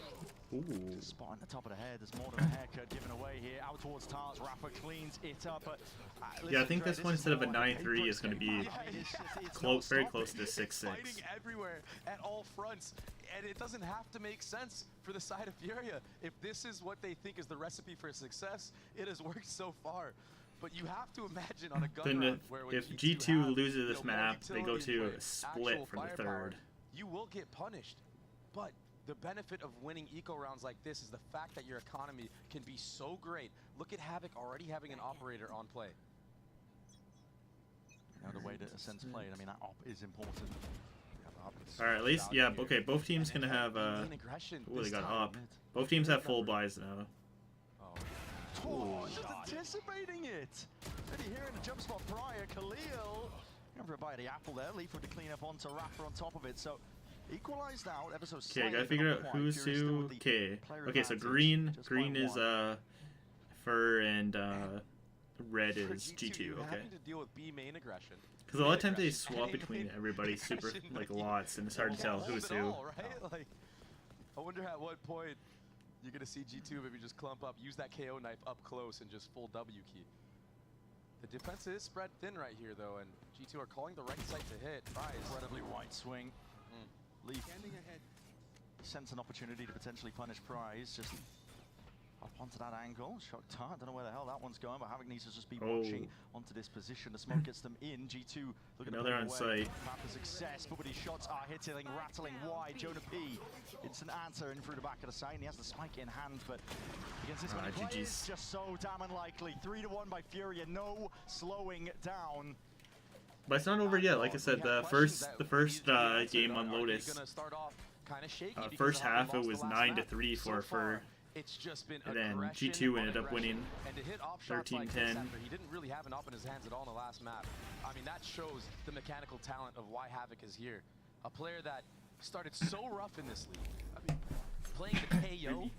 Ooh. Spot on the top of the head. There's more than a haircut given away here. Out towards Tars. Rafa cleans it up. But, Yeah, I think this one instead of a 9-3 is going to be very close to 6-6. Fighting everywhere at all fronts, and it doesn't have to make sense for the side of Furia. If this is what they think is the recipe for success, it has worked so far. But you have to imagine on a gun run where if G2 loses this map, they go to a split for the third. You will get punished, but the benefit of winning eco rounds like this is the fact that your economy can be so great. Look at Havoc already having an operator on play. You know, the way that Ascent's played, I mean, that op is important. Alright, at least, yeah, okay, both teams can have, oh, they got op. Both teams have full buys now. Oh, just anticipating it. Already here in the jump spot prior, Khalil. Going for a bite of the apple there. Leaf with the clean up onto Rafa on top of it. So equalized out ever so slightly. Okay, I gotta figure out who's who. Okay. Okay, so green is Fur and red is G2. Okay. Because a lot of times they swap between everybody super like lots, and it's hard to tell who's who. Like, I wonder at what point you're gonna see G2 maybe just clump up, use that KO knife up close, and just full W key. The defense is spread thin right here, though, and G2 are calling the right site to hit. Incredibly wide swing. Leaf sense an opportunity to potentially punish Prize. Just up onto that angle. Shocked Tart. Don't know where the hell that one's going, but Havoc needs to just be watching onto this position. The smoke gets them in. G2 looking to on site. Path to success, but his shots are hitting, rattling wide. Jonah P. Instant answer in through the back of the side, and he has the spike in hand, but against this many players, just so damn unlikely. 3-1 by Furia. No slowing down. But it's not over yet. Like I said, the first game on Lotus, first half it was 9-3 for Fur. It's just been and then G2 ended up winning 13-10. He didn't really have an op in his hands at all in the last map. I mean, that shows the mechanical talent of why Havoc is here. A player that started so rough in this league. I mean, playing the KO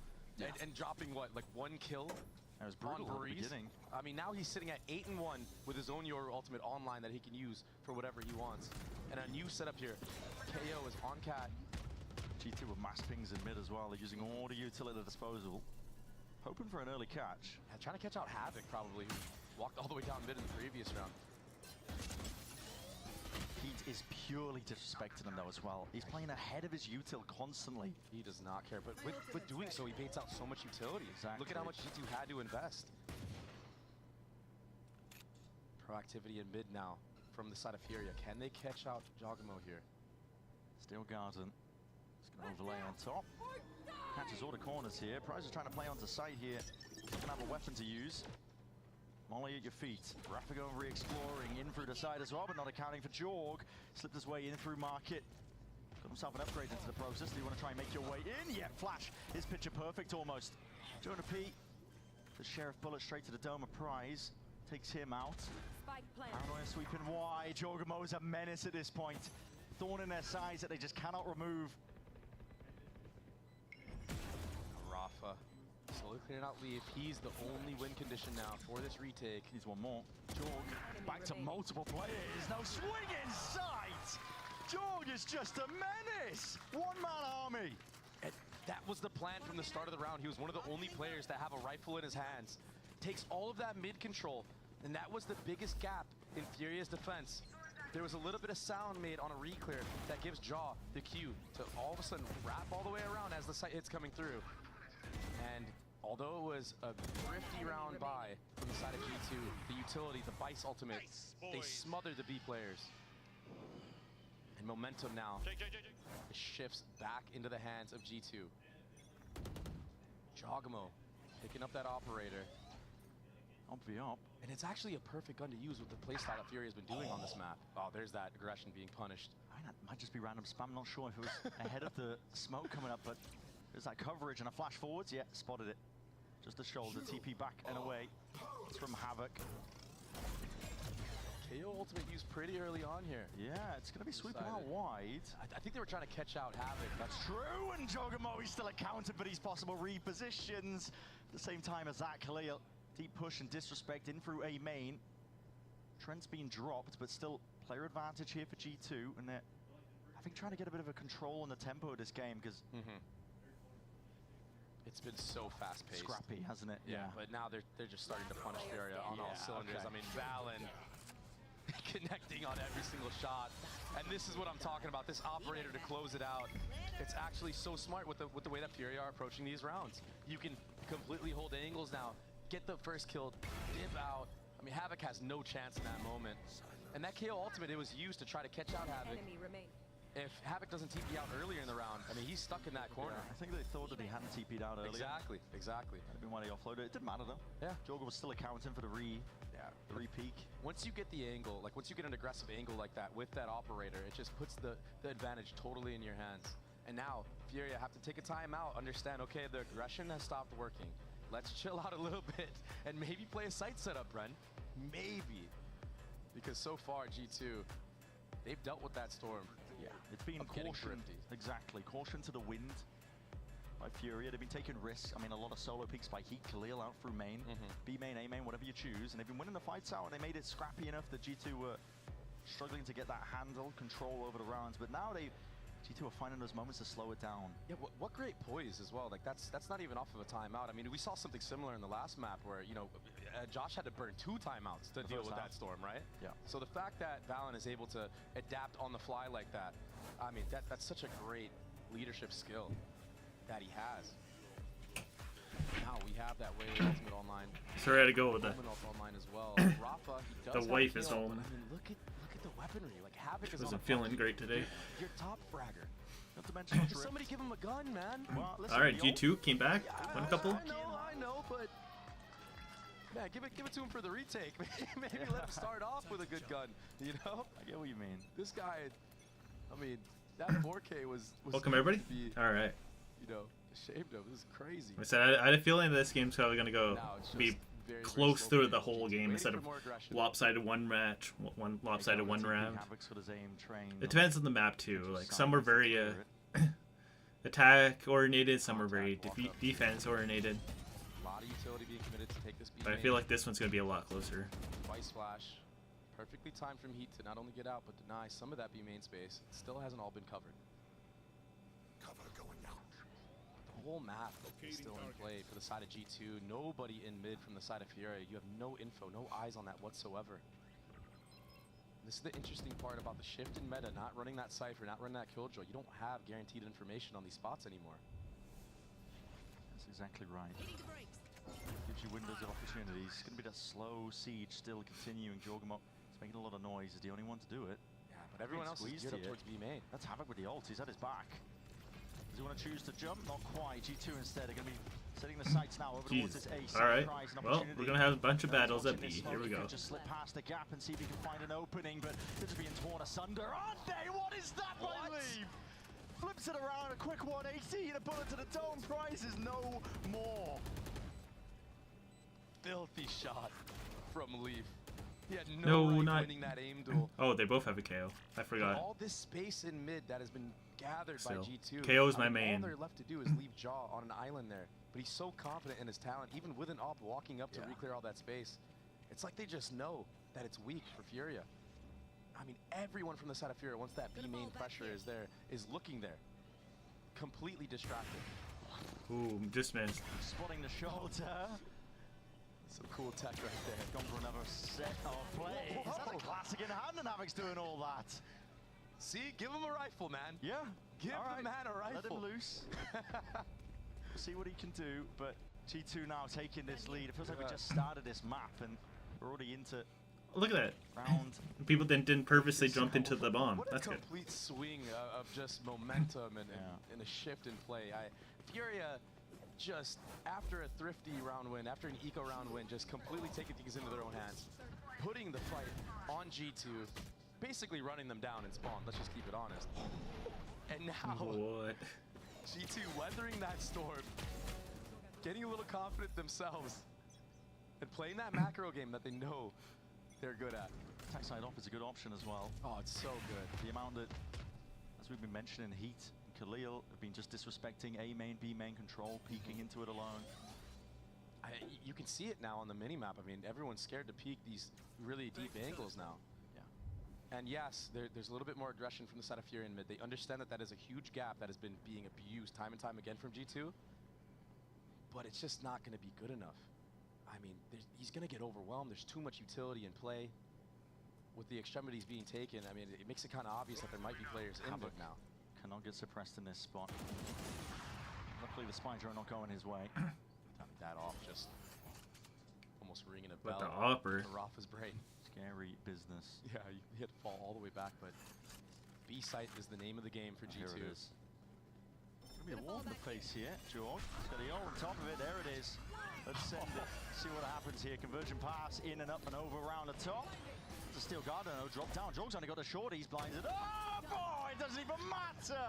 and dropping what, like 1 kill? That was brutal at the beginning. I mean, now he's sitting at 8-1 with his own Yoru ultimate online that he can use for whatever he wants. And a new setup here. KO is on cat. G2 with mass pings in mid as well. They're using all the utility at their disposal. Hoping for an early catch. Yeah, trying to catch out Havoc, probably, who walked all the way down mid in the previous round. Heat is purely disrespecting him, though, as well. He's playing ahead of his util constantly. He does not care, but with doing so, he baits out so much utility. Exactly. Look at how much G2 had to invest. Proactivity in mid now from the side of Furia. Can they catch out Jogamo here? Steel Garden. Overlay on top. Catches all the corners here. Prize is trying to play onto site here. Doesn't have a weapon to use. Molly at your feet. Rafa going re-exploring in through the side as well, but not accounting for Jorg. Slipped his way in through market. Got himself an upgrade into the process. Do you want to try and make your way in? Yeah, Flash is picture perfect almost. Jonah P. The Sheriff bullet straight to the dome of Prize. Takes him out. Paranoia sweeping wide. Jogamo is a menace at this point. Thorn in their sides that they just cannot remove. Rafa slowly clearing out Leaf. He's the only win condition now for this retake. Needs one more. Jorg back to multiple players. No swing in sight. Jorg is just a menace. One-man army. And that was the plan from the start of the round. He was one of the only players that have a rifle in his hands. Takes all of that mid control, and that was the biggest gap in Furia's defense. There was a little bit of sound made on a re-clear that gives Jaw the cue to all of a sudden wrap all the way around as the sight hit's coming through. And although it was a thrifty round by from the side of G2, the utility, the Vice ultimate, they smothered the B players. And momentum now shifts back into the hands of G2. Jogamo picking up that operator. Up the up. And it's actually a perfect gun to use with the playstyle that Fury has been doing on this map. Oh, there's that aggression being punished. I mean, that might just be random spam. Not sure if it was ahead of the smoke coming up, but there's that coverage and a flash forwards. Yeah, spotted it. Just the shoulder, TP back and away. It's from Havoc. KO ultimate used pretty early on here. Yeah, it's going to be sweeping out wide. I think they were trying to catch out Havoc. That's true, and Jogamo, he's still accounted for these possible repositions. At the same time as that, Khalil, deep push and disrespect in through A main. Trent's been dropped, but still player advantage here for G2, and they're, I think, trying to get a bit of a control on the tempo of this game, because it's been so fast-paced. Scrappy, hasn't it? Yeah, but now they're just starting to punish Furia on all cylinders. I mean, Valen connecting on every single shot, and this is what I'm talking about. This operator to close it out. It's actually so smart with the way that Furia are approaching these rounds. You can completely hold angles now, get the first kill, dip out. I mean, Havoc has no chance in that moment, and that KO ultimate, it was used to try to catch out Havoc. If Havoc doesn't TP out earlier in the round, I mean, he's stuck in that corner. Yeah, I think they thought that he hadn't TP'd out earlier. Exactly. That'd been why they offloaded it. It didn't matter though. Yeah. Joga was still accounting for the re-peak. Once you get the angle, like once you get an aggressive angle like that with that operator, it just puts the advantage totally in your hands. And now, Furia have to take a time out, understand, okay, the aggression has stopped working. Let's chill out a little bit and maybe play a site setup, Bren. Maybe. Because so far, G2, they've dealt with that storm. Yeah, it's been caution. Exactly, caution to the wind by Furia. They've been taking risks. I mean, a lot of solo peaks by Heat, Khalil out through main, B main, A main, whatever you choose, and they've been winning the fights out, and they made it scrappy enough that G2 were struggling to get that handle, control over the rounds, but now G2 are finding those moments to slow it down. Yeah, what great poise as well. Like that's not even off of a timeout. I mean, we saw something similar in the last map where, you know, Josh had to burn 2 timeouts to deal with that storm, right? Yeah. So the fact that Valen is able to adapt on the fly like that, I mean, that's such a great leadership skill that he has. Now we have that Way Ultimate online. Sorry, I had to go with that. Online as well. Rafa, he The does wife is kill, home. I mean, look at the weaponry. Like Havoc is Wasn't feeling great today. Your top fragger. Not to mention, somebody give him a gun, man. Well, listen, all right, G2 came back. Won a couple. I know, but man, give it to him for the retake. Maybe let him start off with a good gun. You know? I get what you mean. This guy, I mean, that 4K was welcome everybody. Be, all right. You know, ashamed of. This is crazy. I said I had a feeling this game's probably gonna go be close through the whole game instead of lopsided one match, one lopsided one round. It depends on the map too. Like some were very attack oriented, some were very defense oriented. A lot of utility being committed to take this. But I feel like this one's gonna be a lot closer. Twice flash, perfectly timed from Heat to not only get out but deny some of that B main space. It still hasn't all been covered. Cover going out. The whole map is still in play for the side of G2. Nobody in mid from the side of Furia. You have no info, no eyes on that whatsoever. This is the interesting part about the shift in meta, not running that Cypher, not running that Killjoy. You don't have guaranteed information on these spots anymore. That's exactly right. Gives you windows of opportunities. It's going to be that slow siege still continuing. Jorgamot is making a lot of noise. He's the only one to do it. Yeah, but everyone else is geared up towards B main. That's Havoc with the ult. He's at his back. Does he want to choose to jump? Not quite. G2 instead are going to be setting the sights now over towards this ace. All right. Well, we're going to have a bunch of battles at B. Here we go. Just slip past the gap and see if he can find an opening, but they're just being torn asunder, aren't they? What is that, I believe? Flips it around, a quick 180 and a bullet to the dome. Prize is no more. Filthy shot from Leaf. He had no right winning that aim duel. Oh, they both have a KO. I forgot. All this space in mid that has been gathered by G2. KO is my main. All they're left to do is leave Jaw on an island there. But he's so confident in his talent, even with an op walking up to re-clear all that space. It's like they just know that it's weak for Furia. I mean, everyone from the side of Furia, once that B main pressure is there, is looking there. Completely distracted. Ooh, just missed. Spotting the shoulder. Some cool tech right there. Gone for another set of plays. That's a classic in hand, and Havoc's doing all that. See, give him a rifle, man. Yeah. Give the man a rifle. Let him loose. We'll see what he can do, but G2 now taking this lead. It feels like we just started this map, and we're already into... Look at that. Round. People didn't purposely jump into the bomb. What That's a good. complete swing of just momentum and a shift in play. Furia, just, after a thrifty round win, after an eco round win, just completely taking things into their own hands, putting the fight on G2, basically running them down in spawn, let's just keep it honest. And now, what? G2 weathering that storm, getting a little confident themselves, and playing that macro game that they know they're good at. Attack side off is a good option as well. Oh, it's so good. The amount that, as we've been mentioning, Heat and Khalil have been just disrespecting A main, B main control, peeking into it alone. You can see it now on the mini-map. I mean, everyone's scared to peek these really deep angles now. Yeah. And yes, there's a little bit more aggression from the side of Fury in mid. They understand that that is a huge gap that has been being abused time and time again from G2. But it's just not going to be good enough. I mean, he's going to get overwhelmed. There's too much utility in play. With the extremities being taken, I mean, it makes it kind of obvious that there might be players in Havoc now. Cannot get suppressed in this spot. Luckily, the spy drone not going his way. That off, just almost ringing a But bell. the hopper. To Rafa's brain. Scary business. Yeah, he had to fall all the way back, but B site is the name of the game for G2. Here it is. Gonna be a wall in the face here, George. It's got the on top of it. There it is. Let's send it. See what happens here. Conversion pass in and up and over around the top. The steel guard, no drop down. Jog's only got a short. He's blinded. Oh boy, it doesn't even matter.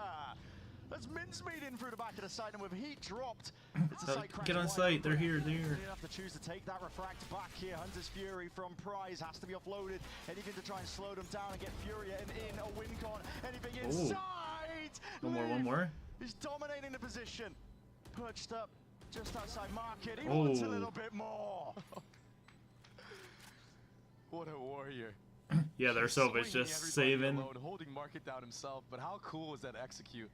That's mincemeat in through the back of the site, and with Heat dropped, it's a site crash. Get on site. They're here. They're here. You have to choose to take that refract back here. Hunter's Fury from Prize has to be offloaded. Anything to try and slow them down and get Fury in a win con. Anything inside. One more. He's dominating the position. Perched up just outside market. He wants a little bit more. What a warrior. Yeah, their Sova is just saving. Alone, holding market down himself, but how cool is that execute?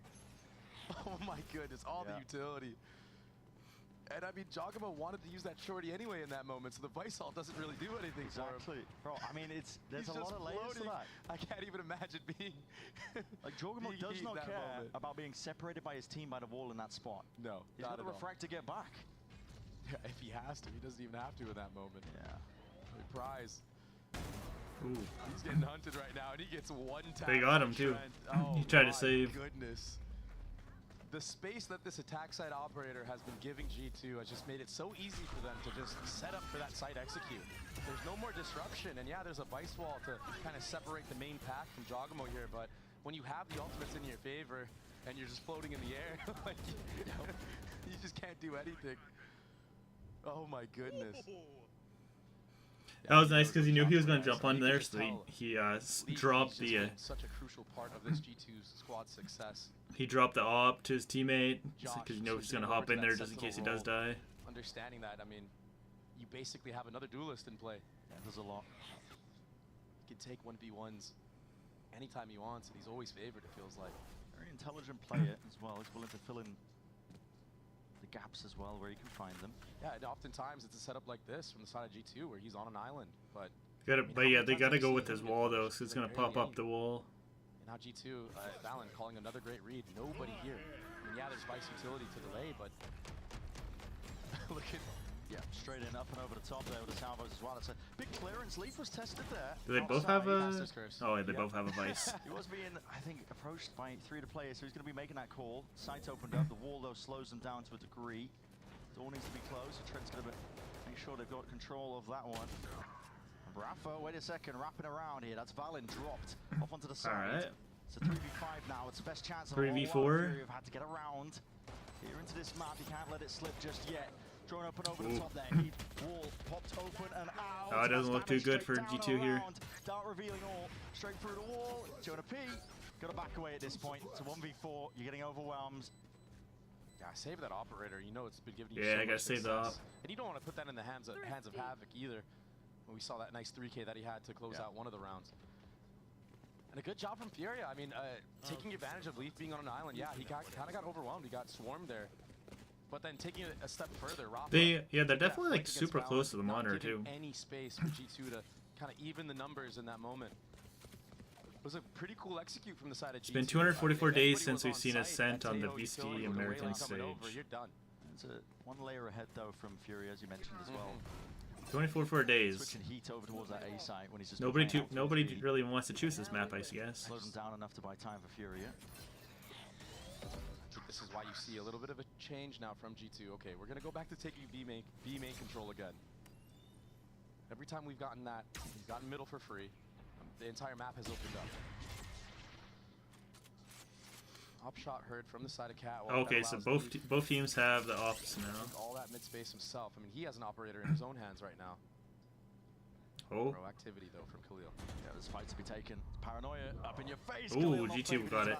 Oh my goodness, all the utility. And I mean, Jogama wanted to use that shorty anyway in that moment, so the Vice-Alt doesn't really do anything for him. Bro, I mean, there's a lot of layers to that. I can't even imagine being like Jogama does not care moment. about being separated by his team by the wall in that spot. No, he's got the refract to get back. Yeah, if he has to, he doesn't even have to in that moment. Yeah. Prize. Ooh. He's getting hunted right now, and he gets one tap. They got him too. Oh, he tried to save. Goodness. The space that this attack site operator has been giving G2 has just made it so easy for them to just set up for that site execute. There's no more disruption, and yeah, there's a Vice wall to kind of separate the main pack from Jogamo here, but when you have the ultimates in your favor and you're just floating in the air, like, you just can't do anything. Oh my goodness. That was nice because he knew he was going to jump on there, so he dropped the. Such a crucial part of this G2's squad success. He dropped the op to his teamate because he knew he's going to hop in there just in case he does die. Understanding that, I mean, you basically have another duelist in play. Yeah, there's a lot. He can take 1v1s anytime he wants, and he's always favored, it feels like. Very intelligent player as well. He's willing to fill in the gaps as well where he can find them. Yeah, and oftentimes it's a setup like this from the side of G2 where he's on an island, but... They gotta go with his wall though, so it's gonna pop up the wall. And now G2, Valen calling another great read. Nobody here. I mean, yeah, there's Vice utility to delay, but... Look at... Yeah, straight in, up and over the top there with the salvos as well. It's a big clearance. Leaf was tested there. Do they both have a... Oh, yeah, they both have a Vice. He was being, I think, approached by 3 of the players, so he's going to be making that call. Sights opened up. The wall, though, slows them down to a degree. Door needs to be closed, so Trent's going to make sure they've got control of that one. And Rafa, wait a second, wrapping around here. That's Valen dropped off onto the side. All right. It's a 3v5 now. It's the best chance of 3v4. Fury have had to get around here into this map. You can't let it slip just yet. Drawn up and over the top there. Wall popped open and out. Oh, it doesn't look too good for G2 here. Dart revealing all straight through the wall. Jonah P got to back away at this point. It's a 1v4. You're getting overwhelmed. Yeah, save that operator. You know it's been giving you so I gotta save the op. And you don't want to put that in the hands of Havoc either. When we saw that nice 3K that he had to close out one of the rounds. And a good job from Furia. I mean, taking advantage of Leaf being on an island. Yeah, he kind of got overwhelmed. He got swarmed there. But then taking it a step further, Rafa, they're definitely like super close to the monitor too. Any space for G2 to kind of even the numbers in that moment. It was a pretty cool execute from the side of G2. It's been 244 days since we've seen Ascent on the VCT American stage. You're done. It's one layer ahead though from Fury, as you mentioned as well. 24 days. Switching Heat over towards that A site when he's just nobody really wants to choose this map, I guess. Slows him down enough to buy time for Furia. The this is why you see a little bit of a change now from G2. Okay, we're gonna go back to taking B main control again. Every time we've gotten that, we've gotten middle for free. The entire map has opened up. Up shot heard from the side of Cat. Okay, so both teams have the ops now. All that mid space himself. I mean, he has an operator in his own hands right now. Oh. Proactivity though from Khalil. Yeah, there's fight to be taken. Paranoia up in your face. Ooh, G2 got it.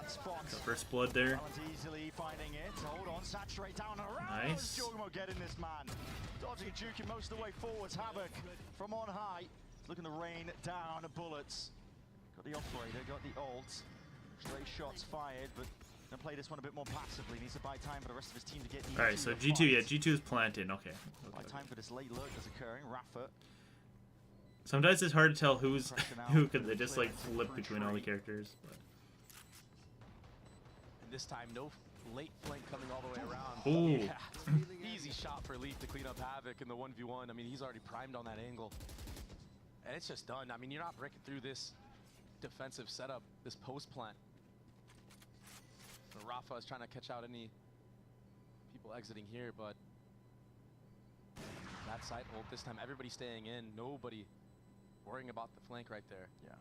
The first blood there. Easily finding it. Hold on, saturate down around. Nice. Jormo getting this man. Dodging, juking most of the way forwards. Havoc from on high. Looking to rain down bullets. Got the operator, got the ult. Straight shots fired, but gonna play this one a bit more passively. Needs to buy time for the rest of his team to get into Alright, so the G2, fight. yeah, G2 is planted. Okay. Buy time for this late look that's occurring. Rafa. Sometimes it's hard to tell who's who, because they just like flip between all the characters. But. And this time, no late flank coming all the way around. Ooh. Yeah. Easy shot for Leaf to clean up Havoc in the 1v1. I mean, he's already primed on that angle. And it's just done. I mean, you're not breaking through this defensive setup, this post plant. So Rafa is trying to catch out any people exiting here, but that side ult this time, everybody staying in, nobody worrying about the flank right there. Yeah.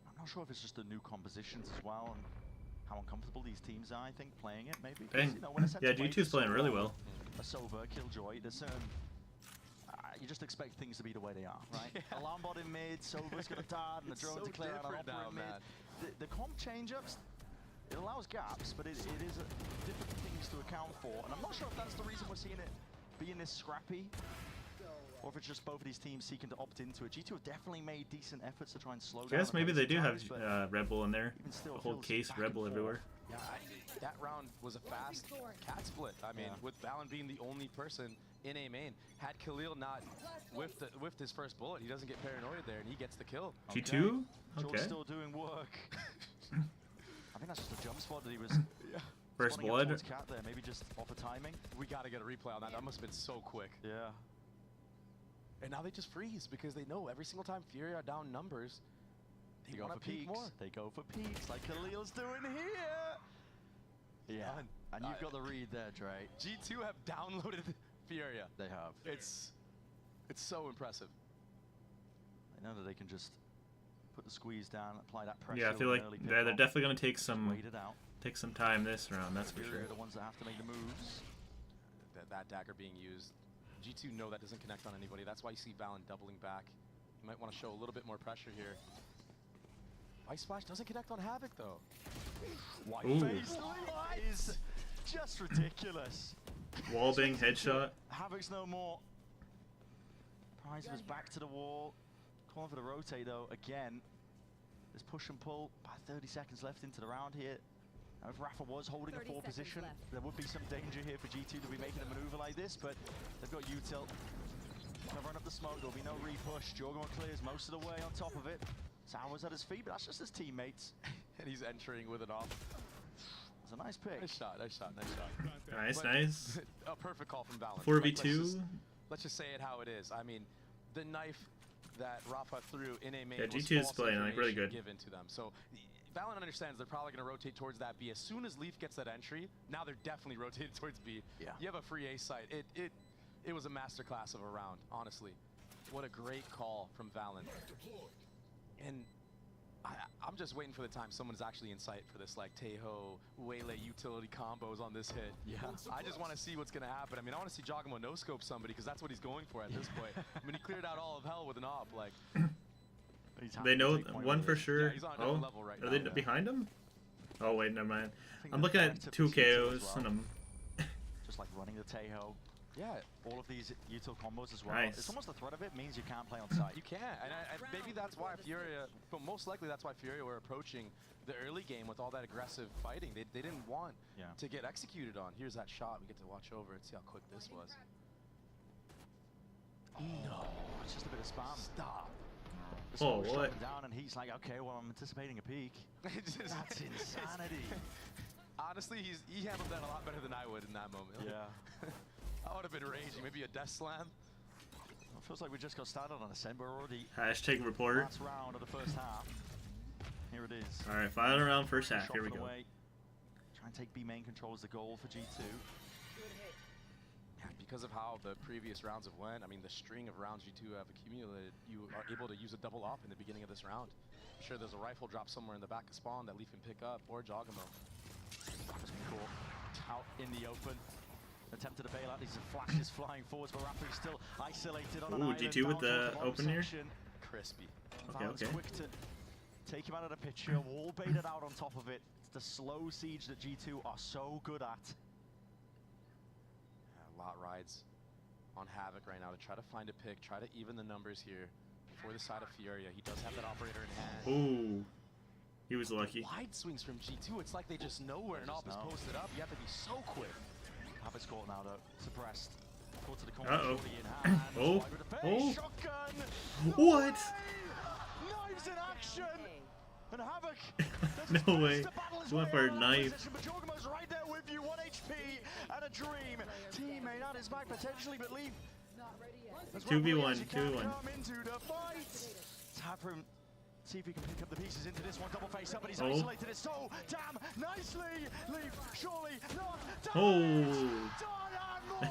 I'm not sure if it's just the new compositions as well and how uncomfortable these teams are, I think, playing it maybe. You know, when it's yeah, G2's playing really well. A Sova, Killjoy, there's certain... you just expect things to be the way they are, right? Yeah. Alarm bot in mid, Sova's gonna dart, and the drone to clear out an opera in mid. The comp change-ups, it allows gaps, but it is different things to account for. And I'm not sure if that's the reason we're seeing it being this scrappy, or if it's just both of these teams seeking to opt into it. G2 have definitely made decent efforts to try and slow down. I guess maybe they do have but Red Bull in there. even still, The whole feels case back Red and Bull forth. everywhere. Yeah, that round was a fast cat split. I mean, with Valen being the only person in A main, had Khalil not whiffed his first bullet, he doesn't get paranoid there, and he gets the kill. G2? Okay. Joel's still doing work. I think that's just a jump spot that he was. First spotting up blood. towards Cat there, maybe just off the timing. We gotta get a replay on that. That must have been so quick. Yeah. And now they just freeze because they know every single time Fury are down numbers, They they go want for to peek peaks. more. They go for peaks like Khalil's doing here. Yeah. And you've got the read there, Dre. G2 have downloaded Furia. They have. It's so impressive. They know that they can just put the squeeze down, apply that pressure. Yeah, I feel with like an early they're pick-off. definitely going to take some Wait it out. time this round, that's for Furia sure. are the ones that have to make the moves. That dagger being used. G2 know that doesn't connect on anybody. That's why you see Valen doubling back. You might want to show a little bit more pressure here. Ice Splash doesn't connect on Havoc though. White Ooh. face is just ridiculous. Wallbang headshot. Havoc's no more. Prize was back to the wall. Calling for the rotate though again. There's push and pull. About 30 seconds left into the round here. Now if Rafa was holding a 4 position, there would be some danger here for G2 to be making a maneuver like this, but they've got util. Covering up the smoke, there'll be no repush. Jorgon clears most of the way on top of it. Sauer's at his feet, but that's just his teammates. And he's entering with it off. It's a nice pick. Nice shot, nice shot, nice shot. Nice, But nice. A perfect call from Valen. 4v2. Let's just say it how it is. I mean, the knife that Rafa threw in A main Yeah, was G2 is false playing like really information good. given to them. So Valen understands they're probably going to rotate towards that B. As soon as Leaf gets that entry, now they're definitely rotated towards B. Yeah. You have a free A site. It was a masterclass of a round, honestly. What a great call from Valen. And I'm just waiting for the time someone's actually in sight for this like Tejo, Waylay utility combos on this hit. Yeah. I just want to see what's going to happen. I mean, I want to see Jogamo no-scope somebody because that's what he's going for at this point. I mean, he cleared out all of hell with an op. Like, They know one for sure. Yeah, he's on a different level right are now. they behind him? Oh wait, never mind. think I'm they're looking back at to 2 Batista as KOs well. and I'm Just like running the Tejo. Yeah, all of these util combos as well. Nice. It's almost the threat of it means you can't play on site. You can't, and maybe that's why Furia, but most likely that's why Furia were approaching the early game with all that aggressive fighting. They didn't want to get executed on. Here's that shot. We get to watch over it, see how quick this was. Oh, no, it's just a bit of spam. Stop. The Oh, smoke's what? dropping down and he's like, okay, well, I'm anticipating a peek. That's insanity. Honestly, he handled that a lot better than I would in that moment. Yeah. I would have been raging. Maybe a death slam. Well, it feels like we just got started on Ascend. We're already hashtag report. last round of the first half. Here it is. Alright, final round, first half. Shot Here we for the go. way. Trying Try and take B main control as the goal for G2. Yeah, because of how the previous rounds have went, I mean, the string of rounds G2 have accumulated, you are able to use a double op in the beginning of this round. I'm sure there's a rifle drop somewhere in the back of spawn that Leaf can pick up, or Jogamo. Just caught out in the open. Attempted to bail out. These are flashes flying forwards, but Rafu still isolated on an island. G2 with the open here. Crispy. Okay. Quick to take him out of the picture, wall baited out on top of it. It's the slow siege that G2 are so good at. Lot rides on Havoc right now to try to find a pick, try to even the numbers here for the side of Furia. He does have that operator in hand. Ooh, he was lucky. Wide swings from G2. It's like they just know where an op is posted up. You have to be so quick. Havoc's caught now though, suppressed. Caught to the corner. Oh, Shotgun. What? Knives in action. And Havoc. No way. He went for a knife. But Jorgamo's right there with you. 1 HP and a dream. Teammate on his back potentially, but Leaf. 2v1, 2v1. Tap him. See if he can pick up the pieces into this one. Double face up, but he's isolated it so damn nicely. Leaf, surely not. Oh.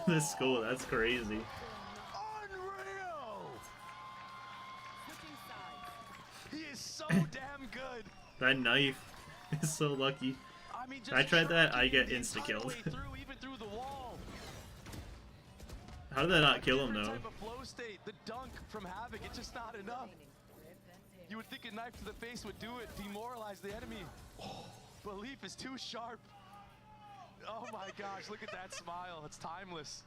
The skull, that's crazy. Unreal. He is so damn good. That knife is so lucky. I mean, I tried that, I get insta-killed. Even through the wall. How did that not kill him though? Flow state, the dunk from Havoc, it's just not enough. You would think a knife to the face would do it, demoralize the enemy. But Leaf is too sharp. Oh my gosh, look at that smile, it's timeless.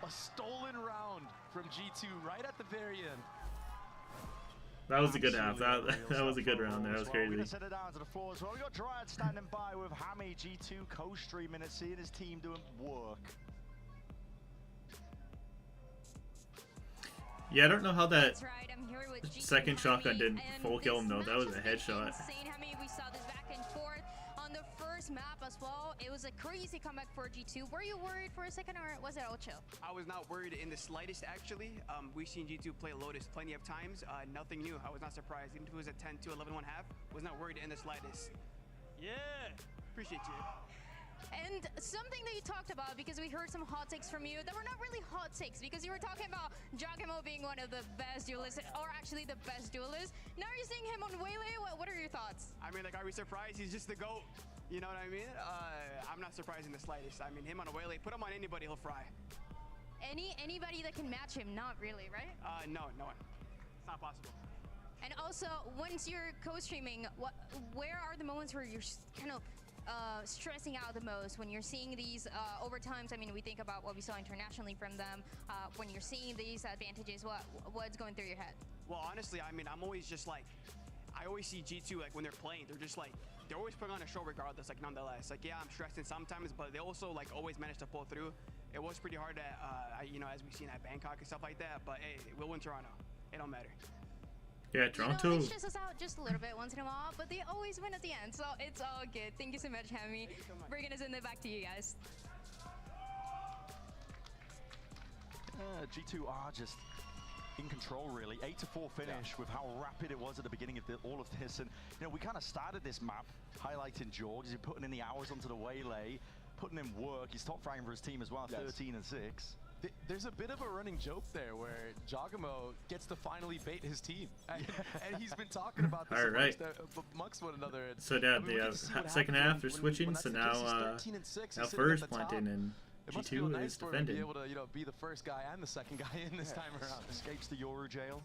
A stolen round from G2 right at the very end. That was a good half. That was a good round there. That was crazy. We're gonna send it down to the floor as well. We got Dryad standing by with Hammy, G2 co-streaming and seeing his team doing work. Yeah, I don't know how that That's right, I'm here with second shotgun didn't full kill him though. That was a headshot. Insane. I mean, we saw this back and forth on the first map as well. It was a crazy comeback for G2. Were you worried for a second, or was it all chill? I was not worried in the slightest, actually. We've seen G2 play Lotus plenty of times. Nothing new. I was not surprised. Even if it was a 10-2, 11-1 half, was not worried in the slightest. Yeah. Appreciate you. And something that you talked about, because we heard some hot takes from you that were not really hot takes, because you were talking about Jogamo being one of the best duelists, or actually the best duelist. Now you're seeing him on Waylay. What are your thoughts? I mean, like, are we surprised? He's just the GOAT. You know what I mean? I'm not surprised in the slightest. I mean, him on a Waylay, put him on anybody, he'll fry. Anybody that can match him? Not really, right? No one. It's not possible. And also, once you're co-streaming, where are the moments where you're kind of stressing out the most when you're seeing these overtimes? I mean, we think about what we saw internationally from them. When you're seeing these advantages, what's going through your head? Well, honestly, I mean, I'm always just like, I always see G2, like, when they're playing, they're just like, they're always putting on a show regardless, like, nonetheless. Like, yeah, I'm stressing sometimes, but they also, like, always manage to pull through. It was pretty hard at, you know, as we've seen at Bangkok and stuff like that, but hey, we'll win Toronto. It don't matter. Yeah, Toronto. It stresses us out just a little bit once in a while, but they always win at the end, so it's all good. Thank you so much, Hammy. We're gonna send it back to you guys. G2 are just in control, really. 8-4 finish with how rapid it was at the beginning of all of this. And, you know, we kind of started this map highlighting Jorg. He's been putting in the hours onto the Waylay, putting in work. He's top fragging for his team as well, 13 and 6. There's a bit of a running joke there where Jogamo gets to finally bait his team. And he's been talking about this amongst one another. So, Dad, the second half they're switching, so now first planting and G2 is defending. Be able to, you know, be the first guy and the second guy in this time around. Escapes the Euro jail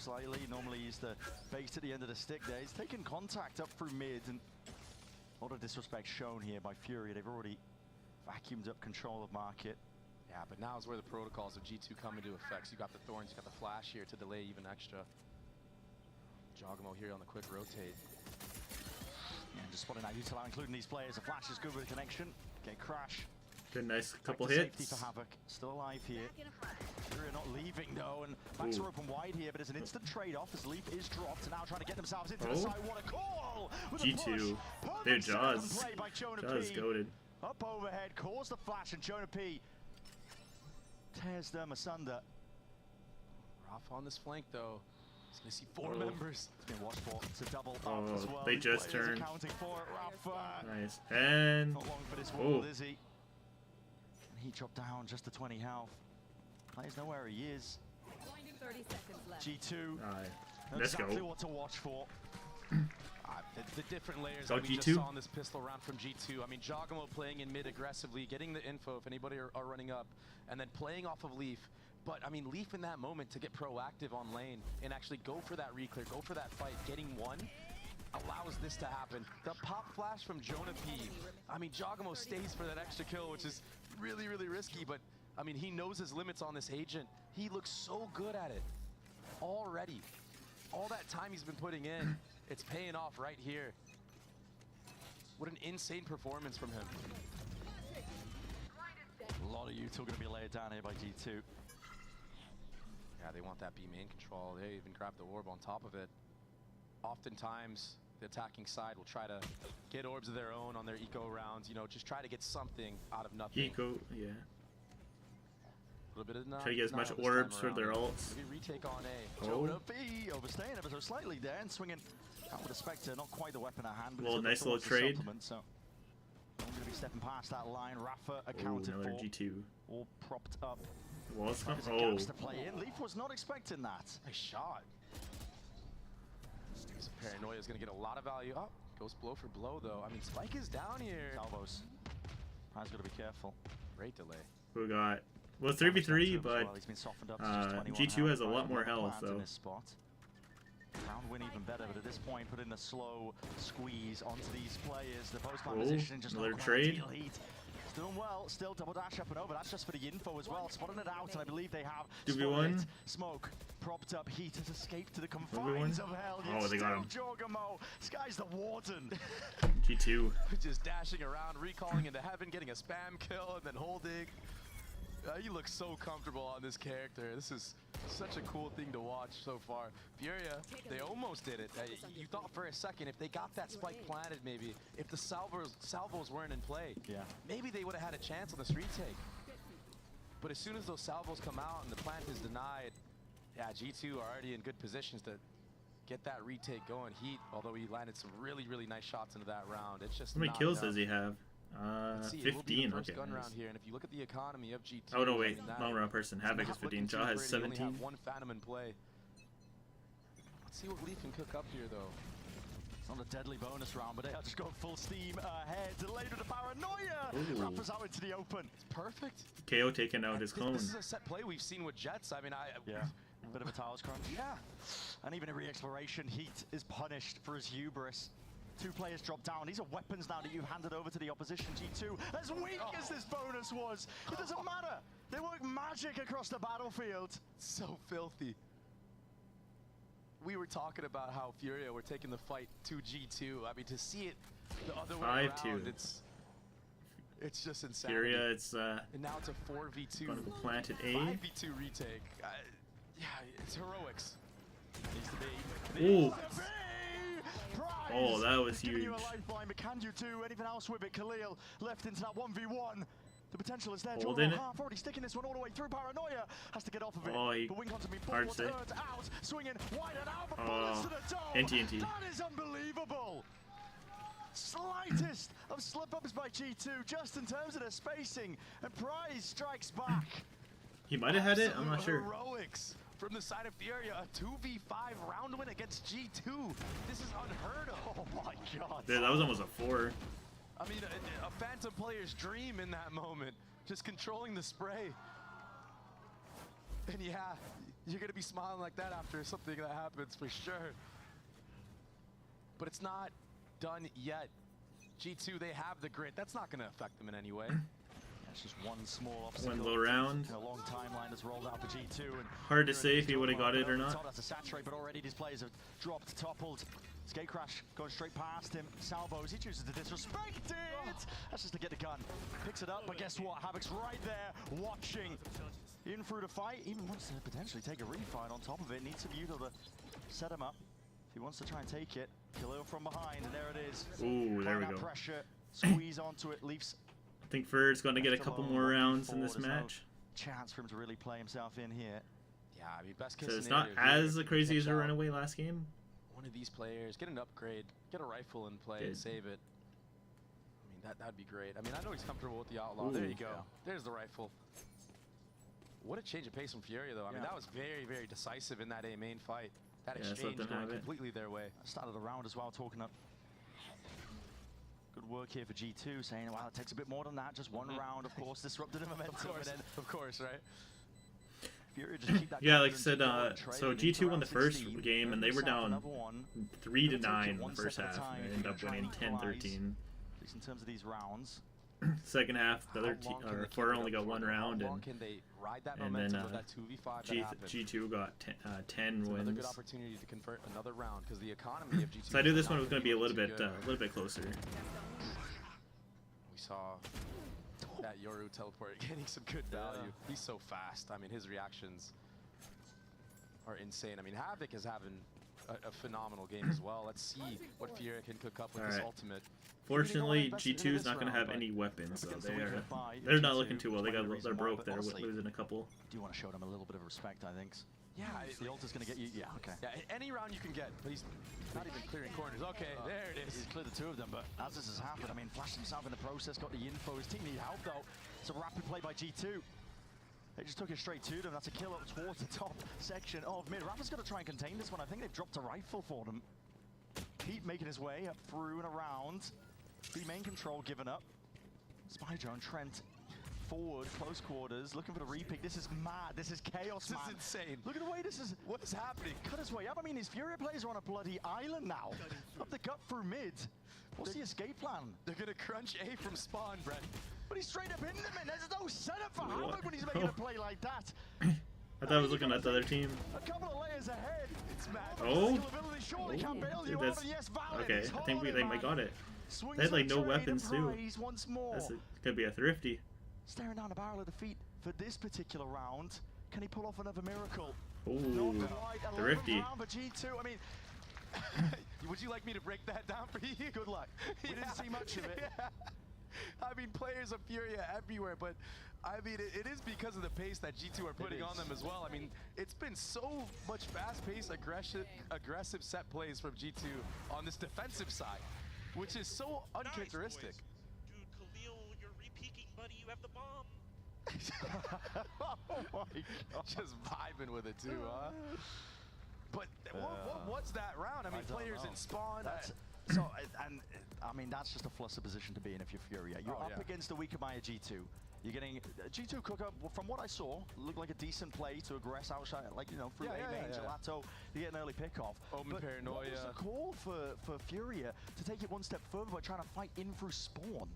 slightly. Normally he's the base at the end of the stick there. He's taking contact up through mid, and a lot of disrespect shown here by Fury. They've already vacuumed up control of market. Yeah, but now is where the protocols of G2 come into effect. So you got the Thorns, you got the Flash here to delay even extra. Jogamo here on the quick rotate. Yeah, just spotting out Utila, including these players. The Flash is good with the connection. Okay, Crash. Good, nice couple hits. Safety for Havoc. Still alive here. Fury not leaving though, and backs are open wide here, but it's an instant trade-off as Leaf is dropped. Now trying to get themselves into the side. What a call! G2. Dude, Jaws. Jaws goated. Up overhead, calls the Flash, and Jonah P tears them asunder. Rough on this flank though. He's gonna see 4 members. It's been watched for. It's a double up as well. They These just players turned. accounting for it. Rafa. Nice. And Not long for this world, is he? And he dropped down just to 20 health. Players know where he is. 30 seconds left. G2. Let's exactly go. what to watch for. The different layers Go that we G2. just saw in this pistol round from G2. I mean, Giacomo playing in mid aggressively, getting the info if anybody are running up, and then playing off of Leaf. But, I mean, Leaf in that moment to get proactive on lane and actually go for that reclear, go for that fight, getting one, allows this to happen. The pop flash from Jonah P. I mean, Giacomo stays for that extra kill, which is really, really risky, but, I mean, he knows his limits on this agent. He looks so good at it already. All that time he's been putting in, it's paying off right here. What an insane performance from him. A lot of util going to be laid down here by G2. Yeah, they want that B main control. They even grab the orb on top of it. Oftentimes, the attacking side will try to get orbs of their own on their eco rounds, you know, just try to get something out of nothing. Eco, yeah. A little bit of Try to get as much orbs for their ults. Maybe retake on A. Jonah B overstaying ever so slightly there and swinging out with a Spectre. Not quite the weapon at hand, but Well, it's nice little trade. So I'm going to be stepping past that line. Rafa Oh, accounted another for. G2. All propped up. Was There's a oh. gaps to play in. Leaf was not expecting that. Nice shot. This paranoia is going to get a lot of value. Oh, goes blow for blow, though. I mean, Spike is down here. Salvos. Pride's got to be careful. Great delay. Who got? Well, 3v3, but He's been softened up to just 21 G2 has a health. lot more Right, health, plans in though. this spot. Round win even better, but at this point, put in a slow squeeze onto these players. The post-plan position just another not quite trade. ideal heat. Still doing well, still double dash up and over. That's just for the info as well. Spotting it out, and I believe they have 2v1. spotted Smoke, propped up. Heat has escaped to the confines of hell. Oh, Yet they got him. still Giacomo. This guy's the warden. G2. Just dashing around, recalling into heaven, getting a spam kill, and then holding. He looks so comfortable on this character. This is such a cool thing to watch so far. Furia, they almost did it. You thought for a second, if they got that spike planted maybe, if the salvos weren't in play, maybe they would have had a chance on this retake. But as soon as those salvos come out and the plant is denied, yeah, G2 are already in good positions to get that retake going. Heat, although he landed some really, really nice shots into that round. It's just How many not kills enough. does he have? Let's see, it will be the 15. first Okay. gun Nice. round here, and if you look at the economy of G2, Oh no, wait. I mean, that Long round person. is Havoc not is 15. looking too Jaw has pretty. You only 17. have one Phantom in play. Let's see what Leaf can cook up here, though. It's not a deadly bonus round, but they have just gone full steam ahead. Delayed with the paranoia. Ooh. Rafa's out into the open. It's perfect. KO taking out his clone. This is a set play we've seen with Jets. I mean, Yeah, a bit of a towers crunch. Yeah. And even in re-exploration, Heat is punished for his hubris. 2 players drop down. These are weapons now that you've handed over to the opposition. G2, as weak as this bonus was, it doesn't matter. They work magic across the battlefield. So filthy. We were talking about how Furia were taking the fight to G2. I mean, to see it the other way 5-2. around, it's just insanity. Furia, it's And now it's a 4v2. gonna go plant at A. 5v2 retake. Yeah, it's heroics. Needs to be. Ooh. Prize! Oh, that was Giving huge. you a lifeline, but can you do anything else with it? Khalil left into that 1v1. The potential is there. Holding it. Half already sticking this one all the way through. Paranoia has to get off of it. Oh, he but Wincon to be hard forward, to say. out, swinging wide and out, but Oh, bullets to the dome. NT. That is unbelievable. Slightest of slip-ups by G2, just in terms of their spacing, and Prize strikes back. He might have had it. I'm not sure. Heroics from the side of Furia. A 2v5 round win against G2. This is unheard of. Oh my god. Dude, that was almost a 4. I mean, a Phantom player's dream in that moment. Just controlling the spray. And yeah, you're going to be smiling like that after something that happens for sure. But it's not done yet. G2, they have the grit. That's not going to affect them in any way. That's just one small obstacle. One low round. A long timeline has rolled out for G2. And Hard to say if he would have got it or not. That's a saturate, but already these players have dropped, toppled. Skate Crash going straight past him. Salvos, he chooses to disrespect it. That's just to get the gun. Picks it up, but guess what? Havoc's right there, watching. In through the fight, even wants to potentially take a refight on top of it. Needs some util to set him up. If he wants to try and take it, Khalil from behind, and there it is. Ooh, there we That go. pressure, squeeze onto it, Leafs. I think Ferd's going to get a couple more rounds in this match. Chance for him to really play himself in here. Yeah, Yeah, I mean, best case So it's not scenario as here, crazy as catch a out runaway last game. one of these players, get an upgrade, get a rifle and play and Good. save it. I mean, that'd be great. I mean, I know he's comfortable with the outlaw. There Ooh. you go. There's the rifle. What a change of pace from Furia, though. I mean, that was very, very decisive in that A main fight. That Yeah, exchange let them going have it. completely their way. Started the round as well, talking up. Good work here for G2, saying, wow, it takes a bit more than that. Just one round, of course, disrupted the momentum. Of course, right? Furia just keep that Yeah, like I confidence said, going, so trading G2 won the into first 16, game, and they were earned themselves down another one. 3 to Gonna take 9 it in the one first step at a half, time and if they you're ended up gonna try winning and 10-13. At least in terms of these rounds. Second half, the other How long can they keep four it only up got for? one How round, long and can they ride that then momentum with that 2v5 that happened? G2 got 10 It's another wins. good opportunity to convert another round because the economy of G2. So I knew is this not one was going to be a looking little too bit good. closer. We saw that Yoru teleport getting some good value. He's so fast. I mean, his reactions are insane. I mean, Havoc is having a phenomenal game as well. Let's see what Furia can cook up with All this right. ultimate. Fortunately, G2 is not going to have any weapons, so they're not looking too well. They're broke there, losing a couple. Do you want to show them a little bit of respect, I think. Yeah, The ult is going to get you. Yeah, okay. Yeah, any round you can get, but he's not even clearing corners. Okay, there it is. He's cleared the two of them, but as this has happened, I mean, flashed himself in the process, got the info. His team need help, though. It's a rapid play by G2. They just took it straight to them. That's a kill up towards the top section of mid. Rapid's going to try and contain this one. I think they've dropped a rifle for them. Pete making his way up through and around. B main control given up. Spy drone, Trent forward, close quarters, looking for the repick. This is mad. This is chaos, man. This is insane. Look at the way this is. What is happening? Cut his way up. I mean, his Furia players are on a bloody island now. Up the gut through mid. What's the escape plan? They're going to crunch A from spawn, Brent. But he's straight up in them, and there's no setup for Havoc when he's making a play like that. I thought I was looking at the other team. A couple of layers ahead. It's mad. Oh. Surely can bail you That's out, and yes, Valid okay. is I think they holding, might got it. Swings They had like for no trade weapons and too. prize once more. Could be a thrifty. Staring down the barrel of defeat for this particular round. Can he pull off another miracle? Ooh, Not quite. 11th thrifty. round for G2. I mean, would you like me to break that down for you? Good luck. We didn't see much of it. Yeah. I mean, players of Furia everywhere, but I mean, it is because of the pace that G2 are putting on them as well. I mean, it's been so much fast-paced, aggressive set plays from G2 on this defensive side, which is so uncharacteristic. Dude, Khalil, you're re-peeking, buddy. You have the bomb. Oh my God. Just vibing with it too, huh? But what was that round? I mean, don't players know. in spawn. So, and I mean, that's just a fluster position to be in if you're Furia. You're up yeah. against a weaker Maya G2. You're getting G2 cook up, from what I saw, looked like a decent play to aggress outside, like, you know, through A-main, Gelato, to get an early pickoff. Omen But paranoia. what was the call for Furia to take it one step further by trying to fight in through spawn?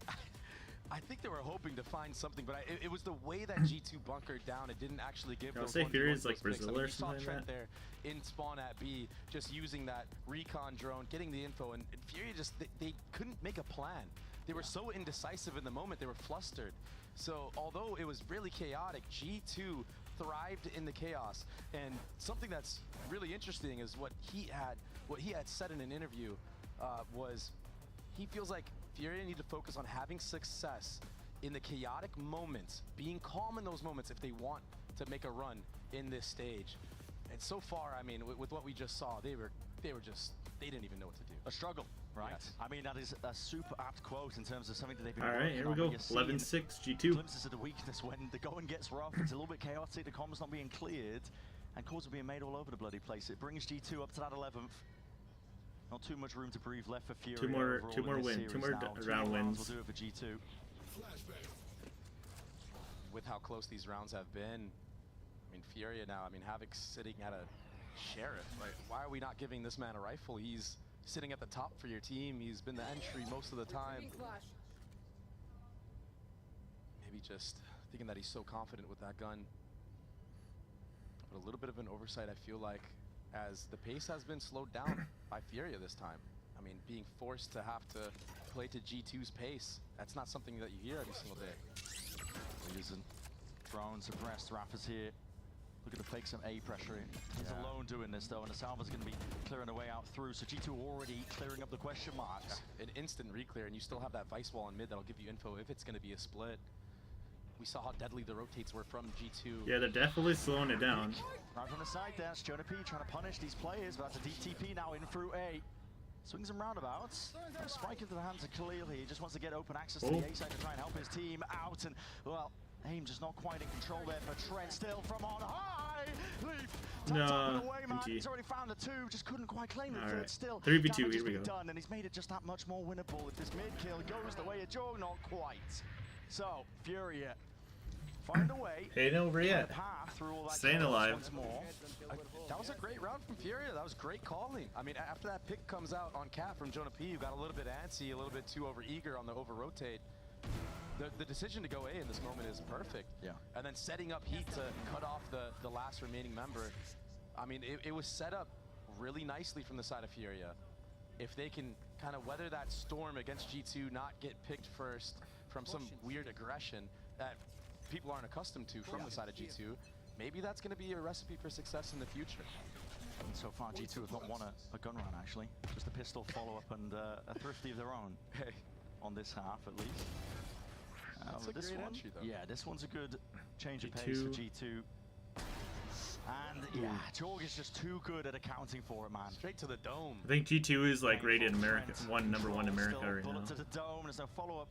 I think they were hoping to find something, but it was the way that G2 bunkered down. It didn't actually give I'll those say 1v1 Fury's like close picks. Brazil I mean, or you saw something like Trent that. there in spawn at B, just using that recon drone, getting the info, and Fury just, they couldn't make a plan. They were so indecisive in the moment, they were flustered. So although it was really chaotic, G2 thrived in the chaos. And something that's really interesting is what he had said in an interview was he feels like Fury need to focus on having success in the chaotic moments, being calm in those moments if they want to make a run in this stage. And so far, I mean, with what we just saw, they didn't even know what to do. A struggle, right? Yes. I mean, that is a super apt quote in terms of something that they've been All right, working here we on, go. but you're seeing 11-6 G2. Glimpses of the weakness when the going gets rough. It's a little bit chaotic. The comms not being cleared, and calls are being made all over the bloody place. It brings G2 up to that 11th. Not too much room to breathe left for Fury. Two more wins. round wins. Will do it for G2. With how close these rounds have been, I mean, Furia now, I mean, Havoc's sitting at a sheriff, right? Why are we not giving this man a rifle? He's sitting at the top for your team. He's been the entry most of the time. Maybe just thinking that he's so confident with that gun. But a little bit of an oversight, I feel like, as the pace has been slowed down by Furia this time. I mean, being forced to have to play to G2's pace, that's not something that you hear every single day. Reason. Thrown, suppressed, Rafa's here. Looking to fake some A pressure in. He's alone doing this though, and the Salva's going to be clearing a way out through. So G2 already clearing up the question marks. An instant reclear, and you still have that vice wall in mid that'll give you info if it's going to be a split. We saw how deadly the rotates were from G2. Yeah, they're definitely slowing it down. Right from the side there, it's Jonah P trying to punish these players, but that's a DTP now in through A. Swings and roundabouts. Spike into the hands of Khalil here. He just wants to get open access to the A side to try and help his team out. And, well, aim just not quite in control there for Trent. Still from on high. Leaf. No, away, man. He's already found the 2. Just couldn't quite claim the 3rd. Still, 3v2, here we go. Done, and he's made it just that much more winnable. If this mid kill goes the way of Joe, not quite. So, Furia find a way. Ain't over yet. Staying alive. Once more. That was a great round from Furia. That was great calling. I mean, after that pick comes out on Cat from Jonah P, you got a little bit antsy, a little bit too over-eager on the over-rotate. The decision to go A in this moment is perfect. Yeah. And then setting up Heat to cut off the last remaining member. I mean, it was set up really nicely from the side of Furia. If they can kind of weather that storm against G2, not get picked first from some weird aggression that people aren't accustomed to from the side of G2, maybe that's going to be a recipe for success in the future. And so far, G2 have not won a gun run, actually. Just a pistol follow-up and a thrifty of their own. Hey. On this half, at least. That's a this great one, entry, though. Yeah, this one's a good change of pace for G2. And yeah, Jorg is just too good at accounting for it, man. Straight to the dome. I think G2 is like rated America, number one America right now. Bullet to the dome. There's no follow-up.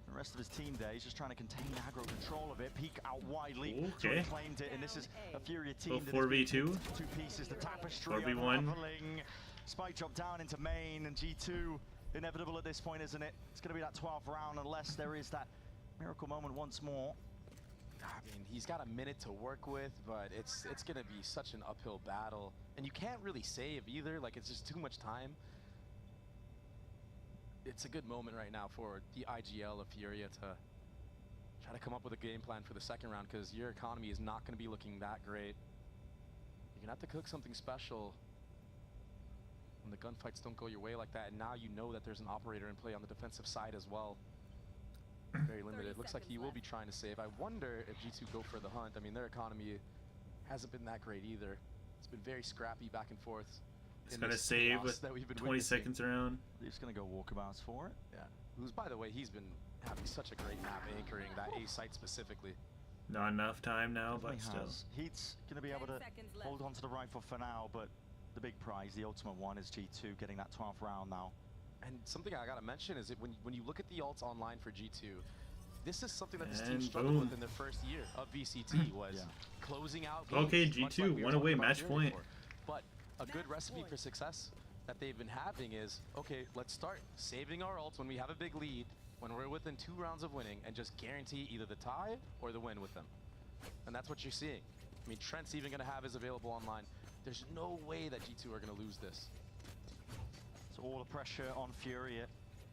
The rest of his team there, he's just trying to contain aggro control of it. Peek out widely. Okay. So he claimed it, and this is a Furia team. So 4v2. 2 pieces, the tapestry 4v1. unraveling. Spike drop down into main, and G2 inevitable at this point, isn't it? It's going to be that 12th round unless there is that miracle moment once more. I mean, he's got a minute to work with, but it's going to be such an uphill battle. And you can't really save either. Like, it's just too much time. It's a good moment right now for the IGL of Furia to try to come up with a game plan for the second round, because your economy is not going to be looking that great. You're going to have to cook something special when the gunfights don't go your way like that. And now you know that there's an operator in play on the defensive side as well. Very limited. Looks like he will be trying to save. I wonder if G2 go for the hunt. I mean, their economy hasn't been that great either. It's been very scrappy back and forth. It's gonna save with 20 seconds around. He's gonna go walkabouts for it. Yeah. Who's, by the way, he's been having such a great map anchoring that A site specifically. Not enough time now, but still. Heat's gonna be able to hold on to the rifle for now, but the big prize, the ultimate one, is G2 getting that 12th round now. And something I gotta mention is that when you look at the ults online for G2, this is something that this team struggled with in their first year of VCT, was closing out games. Okay, G2, one away, match point. But a good recipe for success that they've been having is, okay, let's start saving our ults when we have a big lead, when we're within 2 rounds of winning, and just guarantee either the tie or the win with them. And that's what you're seeing. I mean, Trent's even gonna have his available online. There's no way that G2 are gonna lose this. So all the pressure on Furia.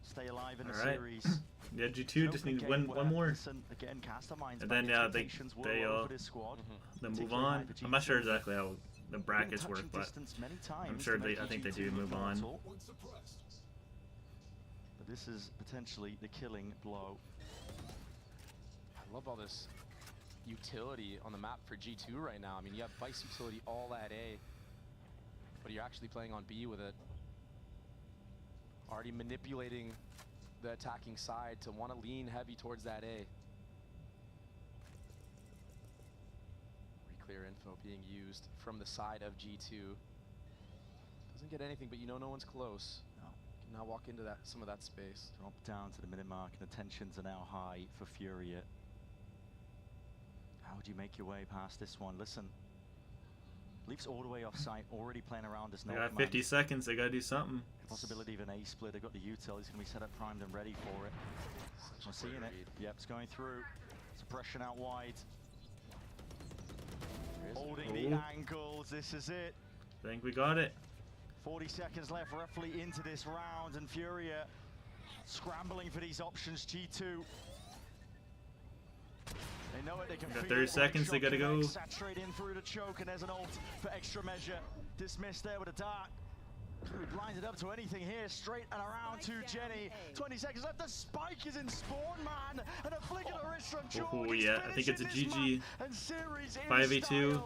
Stay alive in the series. series. Yeah, G2 just needs one more. Again, Casterminds, and then they move on. I'm not sure exactly how the brackets work, but I'm sure I think they do move on. But this is potentially the killing blow. I love all this utility on the map for G2 right now. I mean, you have Vice utility all at A, but you're actually playing on B with it. Already manipulating the attacking side to want to lean heavy towards that A. Clear info being used from the side of G2. Doesn't get anything, but you know no one's close. No. Can now walk into some of that space. Drop down to the minute mark, and the tensions are now high for Furia. How do you make your way past this one? Listen, Leaf's all the way off site, already playing around as no. They got 50 seconds. They gotta do something. Possibility of an A split. They've got the util. He's gonna be set up, primed, and ready for it. We're seeing it. Yep, it's going through. Suppression out wide. Holding the angles. This is it. I think we got it. 40 seconds left, roughly, into this round, and Furia scrambling for these options. G2. They know it. They can. 30 seconds. They gotta go. Saturate in through the choke, and there's an ult for extra measure. Dismissed there with a dart. Lines it up to anything here, straight and around to Jenny. 20 seconds left, the spike is in spawn, man, and a flick of the wrist from George. Oh yeah, I think it's a GG. 5v2,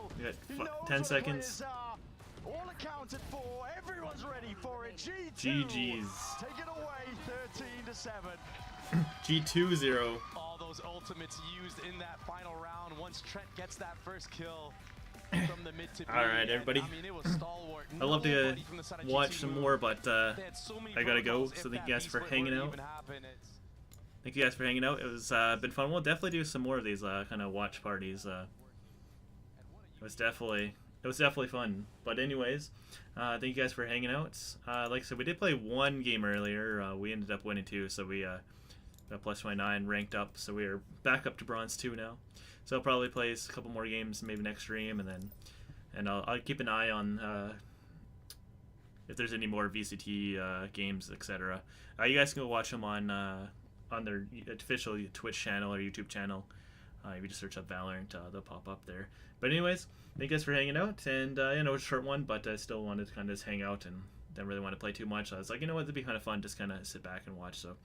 we got 10 seconds. All accounted for, everyone's ready for it. G2, GG's. take it away, 13-7. G2-0. Oh, those ultimates used in that final round once Trent gets that first kill from the mid to B. All right, everybody. I mean, it was stalwart. I'd love to Nobody from the side of watch G2 some moved. more, but They had so many I gotta go. protocols. So If thank that you guys B for split hanging were to out. even happen, it's- Thank you guys for hanging out. It was been fun. We'll definitely do some more of these kind of watch parties. It was definitely fun. But anyways, thank you guys for hanging out. Like I said, we did play one game earlier. We ended up winning 2, so we got plus 29 ranked up. So we are back up to bronze 2 now. So I'll probably play a couple more games maybe next stream, and I'll keep an eye on if there's any more VCT games, etc. You guys can go watch them on their official Twitch channel or YouTube channel. If you just search up Valorant, they'll pop up there. But anyways, thank you guys for hanging out. And I know it's a short one, but I still wanted to kind of just hang out and didn't really want to play too much. I was like, you know what, it'd be kind of fun, just kind of sit back and watch. So